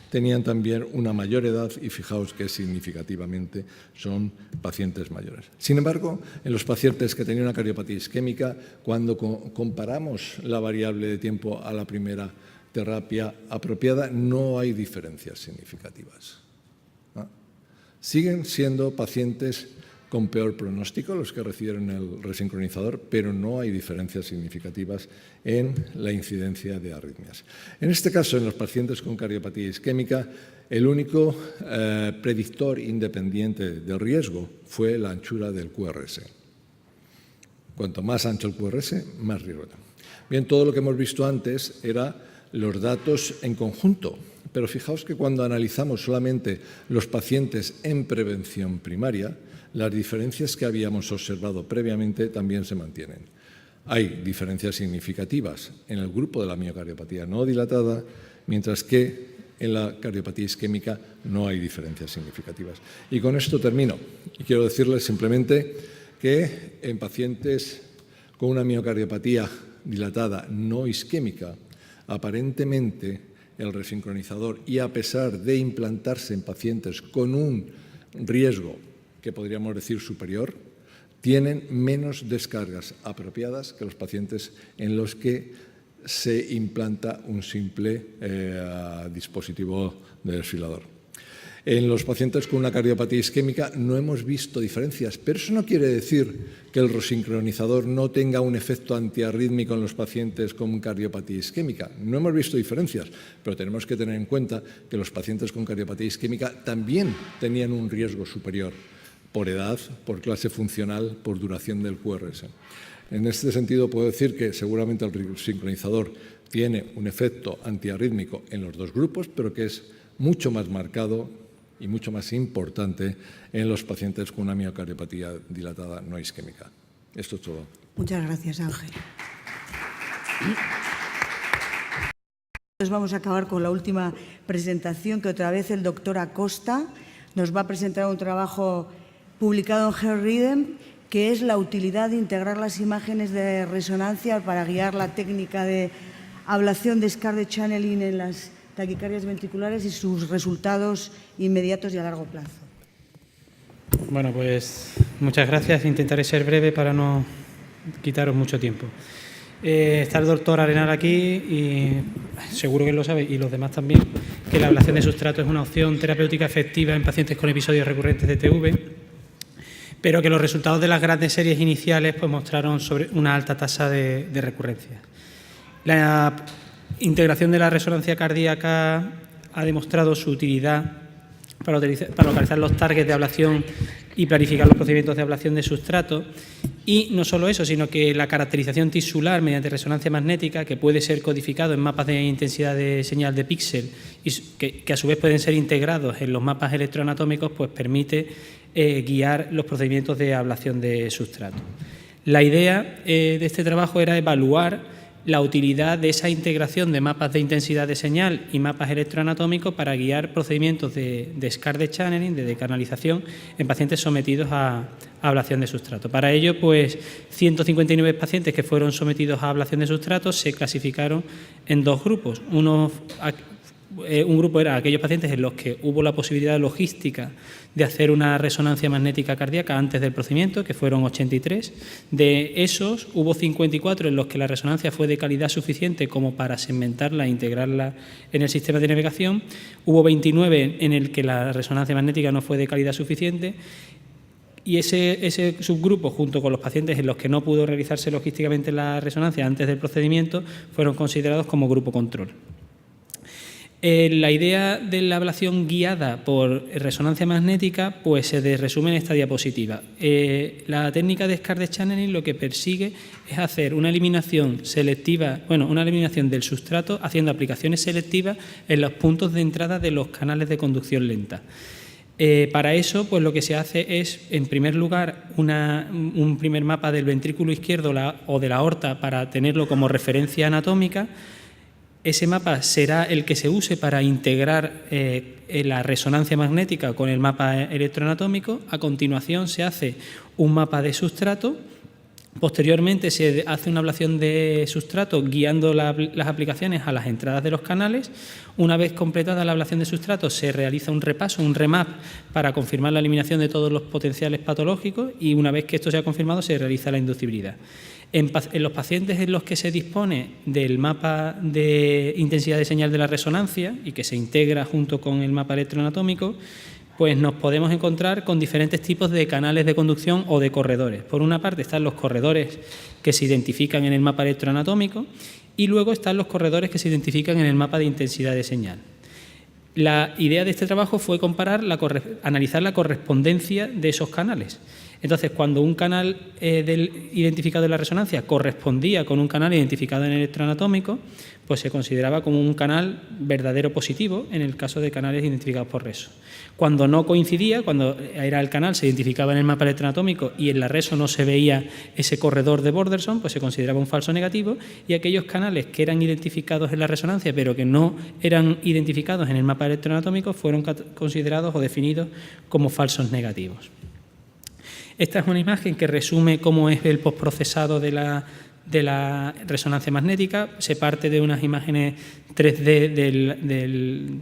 tenían también una mayor edad y fijaos que significativamente son pacientes mayores. Sin embargo, en los pacientes que tenían una cardiopatía isquémica, cuando comparamos la variable de tiempo a la primera terapia apropiada, no hay diferencias significativas. ¿No? Siguen siendo pacientes con peor pronóstico los que recibieron el resincronizador, pero no hay diferencias significativas en la incidencia de arritmias. En este caso, en los pacientes con cardiopatía isquémica, el único predictor independiente de riesgo fue la anchura del QRS. Cuanto más ancho el QRS, más riesgo. Bien, todo lo que hemos visto antes era los datos en conjunto, pero fijaos que cuando analizamos solamente los pacientes en prevención primaria, las diferencias que habíamos observado previamente también se mantienen. Hay diferencias significativas en el grupo de la miocardiopatía no dilatada, mientras que en la cardiopatía isquémica no hay diferencias significativas. Y con esto termino. Y quiero decirles simplemente que en pacientes con una miocardiopatía dilatada no isquémica, aparentemente el resincronizador, y a pesar de implantarse en pacientes con un riesgo que podríamos decir superior, tienen menos descargas apropiadas que los pacientes en los que se implanta un simple dispositivo de desfibrilador. En los pacientes con una cardiopatía isquémica no hemos visto diferencias, pero eso no quiere decir que el resincronizador no tenga un efecto antiarrítmico en los pacientes con cardiopatía isquémica. No hemos visto diferencias, pero tenemos que tener en cuenta que los pacientes con cardiopatía isquémica también tenían un riesgo superior por edad, por clase funcional, por duración del QRS. En este sentido, puedo decir que seguramente el resincronizador tiene un efecto antiarrítmico en los dos grupos, pero que es mucho más marcado y mucho más importante en los pacientes con una miocardiopatía dilatada no isquémica. Esto es todo. Muchas gracias, Ángel. Entonces vamos a acabar con la última presentación, que otra vez el doctor Acosta nos va a presentar un trabajo publicado en Heart Rhythm, que es la utilidad de integrar las imágenes de resonancia para guiar la técnica de ablación de Scarlett channeling en las taquicardias ventriculares y sus resultados inmediatos y a largo plazo. Bueno, pues muchas gracias. Intentaré ser breve para no quitaros mucho tiempo. Está el doctor Arenal aquí y seguro que lo sabe, y los demás también, que la ablación de sustrato es una opción terapéutica efectiva en pacientes con episodios recurrentes de TV, pero que los resultados de las grandes series iniciales pues, mostraron sobre una alta tasa de recurrencia. La integración de la resonancia cardíaca ha demostrado su utilidad para localizar los targets de ablación y planificar los procedimientos de ablación de sustrato. Y no solo eso, sino que la caracterización tisular mediante resonancia magnética, que puede ser codificado en mapas de intensidad de señal de píxel y que a su vez pueden ser integrados en los mapas electroanatómicos, pues permite guiar los procedimientos de ablación de sustrato. La idea de este trabajo era evaluar la utilidad de esa integración de mapas de intensidad de señal y mapas electroanatómicos para guiar procedimientos de Scarlett channeling, de decanalización, en pacientes sometidos a ablación de sustrato. Para ello, pues 159 pacientes que fueron sometidos a ablación de sustrato se clasificaron en dos grupos. Un grupo era aquellos pacientes en los que hubo la posibilidad logística de hacer una resonancia magnética cardíaca antes del procedimiento, que fueron 83. De esos, hubo 54 en los que la resonancia fue de calidad suficiente como para segmentarla e integrarla en el sistema de navegación. Hubo 29 en el que la resonancia magnética no fue de calidad suficiente. Y ese subgrupo, junto con los pacientes en los que no pudo realizarse logísticamente la resonancia antes del procedimiento, fueron considerados como grupo control. La idea de la ablación guiada por resonancia magnética pues se resume en esta diapositiva. La técnica de Scarlet Channeling lo que persigue es hacer una eliminación selectiva, una eliminación del sustrato haciendo aplicaciones selectivas en los puntos de entrada de los canales de conducción lenta. Para eso, pues lo que se hace es, en primer lugar, un primer mapa del ventrículo izquierdo o de la aorta para tenerlo como referencia anatómica. Ese mapa será el que se use para integrar la resonancia magnética con el mapa electroanatómico. A continuación se hace un mapa de sustrato. Posteriormente se hace una ablación de sustrato guiando las aplicaciones a las entradas de los canales. Una vez completada la ablación de sustrato se realiza un repaso, un remap, para confirmar la eliminación de todos los potenciales patológicos y una vez que esto se ha confirmado se realiza la inducibilidad. En los pacientes en los que se dispone del mapa de intensidad de señal de la resonancia y que se integra junto con el mapa electroanatómico, pues nos podemos encontrar con diferentes tipos de canales de conducción o de corredores. Por una parte están los corredores que se identifican en el mapa electroanatómico y luego están los corredores que se identifican en el mapa de intensidad de señal. La idea de este trabajo fue analizar la correspondencia de esos canales. Entonces, cuando un canal identificado en la resonancia correspondía con un canal identificado en el electroanatómico, pues se consideraba como un canal verdadero positivo en el caso de canales identificados por reso. Cuando no coincidía, cuando era el canal se identificaba en el mapa electroanatómico y en la reso no se veía ese corredor de Borderson, pues se consideraba un falso negativo, y aquellos canales que eran identificados en la resonancia pero que no eran identificados en el mapa electroanatómico fueron considerados o definidos como falsos negativos. Esta es una imagen que resume cómo es el postprocesado de la resonancia magnética. Se parte de unas imágenes 3D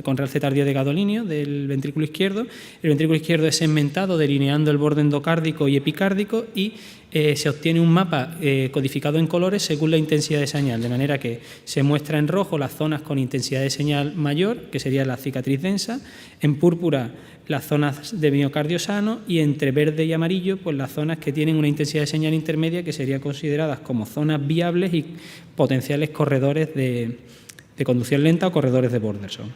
con realce tardío de gadolinio del ventrículo izquierdo. El ventrículo izquierdo es segmentado delineando el borde endocárdico y epicárdico y se obtiene un mapa codificado en colores según la intensidad de señal, de manera que se muestra en rojo las zonas con intensidad de señal mayor, que sería la cicatriz densa, en púrpura las zonas de miocardio sano y entre verde y amarillo pues las zonas que tienen una intensidad de señal intermedia que serían consideradas como zonas viables y potenciales corredores de conducción lenta o corredores de Borderson.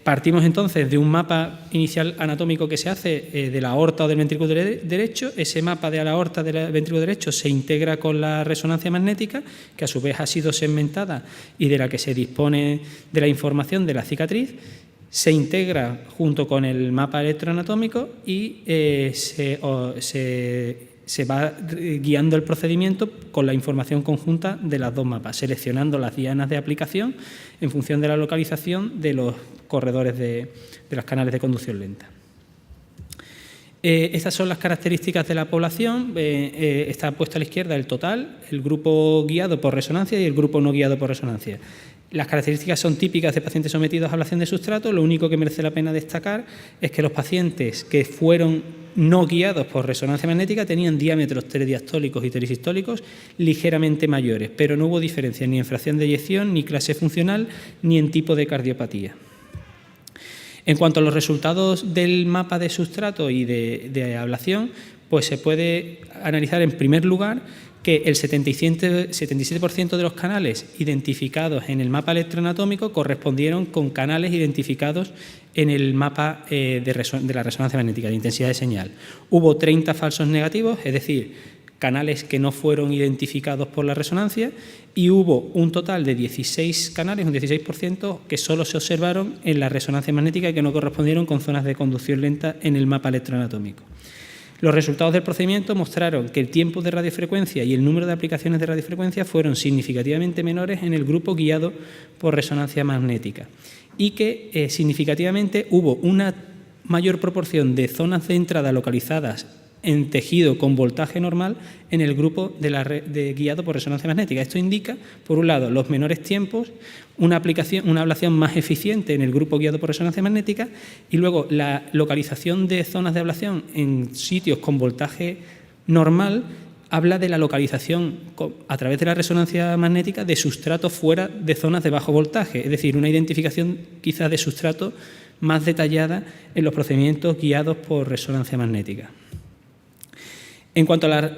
Partimos entonces de un mapa inicial anatómico que se hace de la aorta o del ventrículo derecho. Ese mapa de la aorta del ventrículo derecho se integra con la resonancia magnética, que a su vez ha sido segmentada y de la que se dispone de la información de la cicatriz. Se integra junto con el mapa electroanatómico y se va guiando el procedimiento con la información conjunta de las dos mapas, seleccionando las dianas de aplicación en función de la localización de los corredores de los canales de conducción lenta. Estas son las características de la población. Está puesto a la izquierda el total, el grupo guiado por resonancia y el grupo no guiado por resonancia. Las características son típicas de pacientes sometidos a ablación de sustrato. Lo único que merece la pena destacar es que los pacientes que fueron no guiados por resonancia magnética tenían diámetros telediastólicos y telisistólicos ligeramente mayores, pero no hubo diferencia ni en fracción de eyección, ni clase funcional, ni en tipo de cardiopatía. En cuanto a los resultados del mapa de sustrato y de ablación, pues se puede analizar en primer lugar que el 77% de los canales identificados en el mapa electroanatómico correspondieron con canales identificados en el mapa de la resonancia magnética, de intensidad de señal. Hubo 30 falsos negativos, es decir, canales que no fueron identificados por la resonancia, y hubo un total de 16 canales, un 16%, que solo se observaron en la resonancia magnética y que no correspondieron con zonas de conducción lenta en el mapa electroanatómico. Los resultados del procedimiento mostraron que el tiempo de radiofrecuencia y el número de aplicaciones de radiofrecuencia fueron significativamente menores en el grupo guiado por resonancia magnética y que significativamente hubo una mayor proporción de zonas de entrada localizadas en tejido con voltaje normal en el grupo de guiado por resonancia magnética. Esto indica, por un lado, los menores tiempos, una ablación más eficiente en el grupo guiado por resonancia magnética y luego la localización de zonas de ablación en sitios con voltaje normal habla de la localización a través de la resonancia magnética de sustrato fuera de zonas de bajo voltaje, es decir, una identificación quizás de sustrato más detallada en los procedimientos guiados por resonancia magnética. En cuanto a la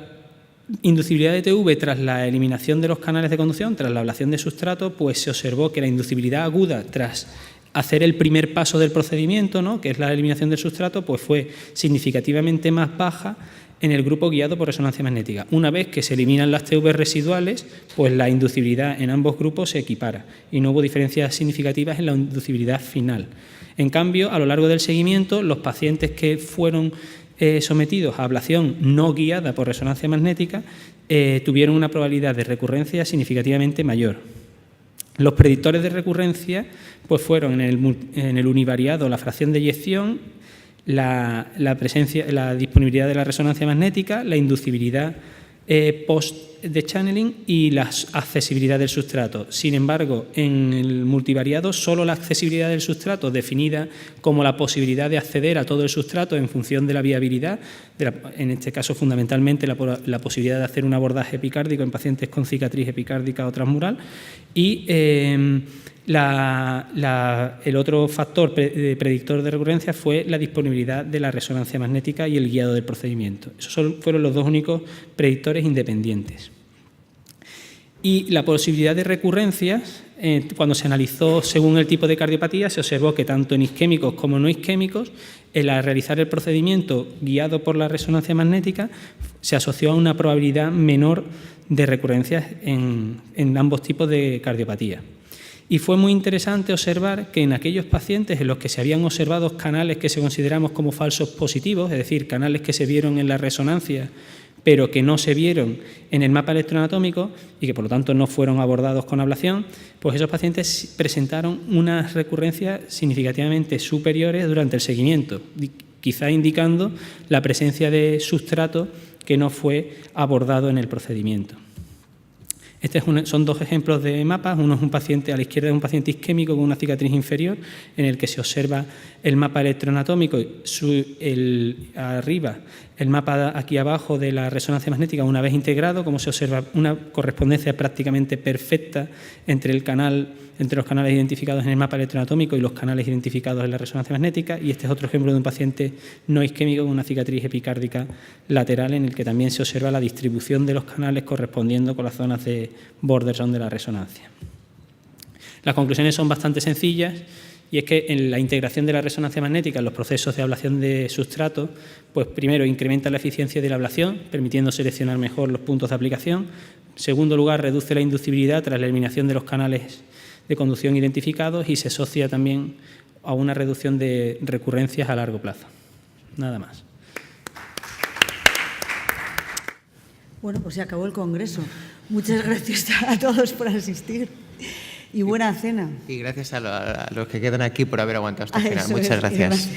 Inducibilidad de TV tras la eliminación de los canales de conducción, tras la ablación de sustrato, pues se observó que la inducibilidad aguda tras hacer el primer paso del procedimiento, ¿no?, que es la eliminación del sustrato, pues fue significativamente más baja en el grupo guiado por resonancia magnética. Una vez que se eliminan las TV residuales, pues la inducibilidad en ambos grupos se equipara y no hubo diferencias significativas en la inducibilidad final. En cambio, a lo largo del seguimiento, los pacientes que fueron sometidos a ablación no guiada por resonancia magnética tuvieron una probabilidad de recurrencia significativamente mayor. Los predictores de recurrencia pues fueron en el univariado la fracción de eyección, la disponibilidad de la resonancia magnética, la inducibilidad post de channeling y la accesibilidad del sustrato. Sin embargo, en el multivariado, solo la accesibilidad del sustrato, definida como la posibilidad de acceder a todo el sustrato en función de la viabilidad, en este caso fundamentalmente la posibilidad de hacer un abordaje epicárdico en pacientes con cicatriz epicárdica o transmural, y el otro factor predictor de recurrencia fue la disponibilidad de la resonancia magnética y el guiado del procedimiento. Esos fueron los dos únicos predictores independientes. Y la posibilidad de recurrencias, cuando se analizó según el tipo de cardiopatía, se observó que tanto en isquémicos como no isquémicos, al realizar el procedimiento guiado por la resonancia magnética, se asoció a una probabilidad menor de recurrencias en ambos tipos de cardiopatía. Y fue muy interesante observar que en aquellos pacientes en los que se habían observado canales que se consideramos como falsos positivos, es decir, canales que se vieron en la resonancia pero que no se vieron en el mapa electroanatómico y que por lo tanto no fueron abordados con ablación, pues esos pacientes presentaron unas recurrencias significativamente superiores durante el seguimiento, quizá indicando la presencia de sustrato que no fue abordado en el procedimiento. Son dos ejemplos de mapas. Uno es un paciente, a la izquierda es un paciente isquémico con una cicatriz inferior, en el que se observa el mapa electroanatómico, arriba el mapa aquí abajo de la resonancia magnética una vez integrado, como se observa una correspondencia prácticamente perfecta entre los canales identificados en el mapa electroanatómico y los canales identificados en la resonancia magnética. Y este es otro ejemplo de un paciente no isquémico con una cicatriz epicárdica lateral, en el que también se observa la distribución de los canales correspondiendo con las zonas de Borderson de la resonancia. Las conclusiones son bastante sencillas, y es que en la integración de la resonancia magnética en los procesos de ablación de sustrato, pues primero incrementa la eficiencia de la ablación, permitiendo seleccionar mejor los puntos de aplicación. En segundo lugar, reduce la inducibilidad tras la eliminación de los canales de conducción identificados y se asocia también a una reducción de recurrencias a largo plazo. Nada más. Bueno, pues se acabó el congreso. Muchas gracias a todos por asistir y buena cena. Y gracias a los que quedan aquí por haber aguantado hasta el final. Muchas gracias.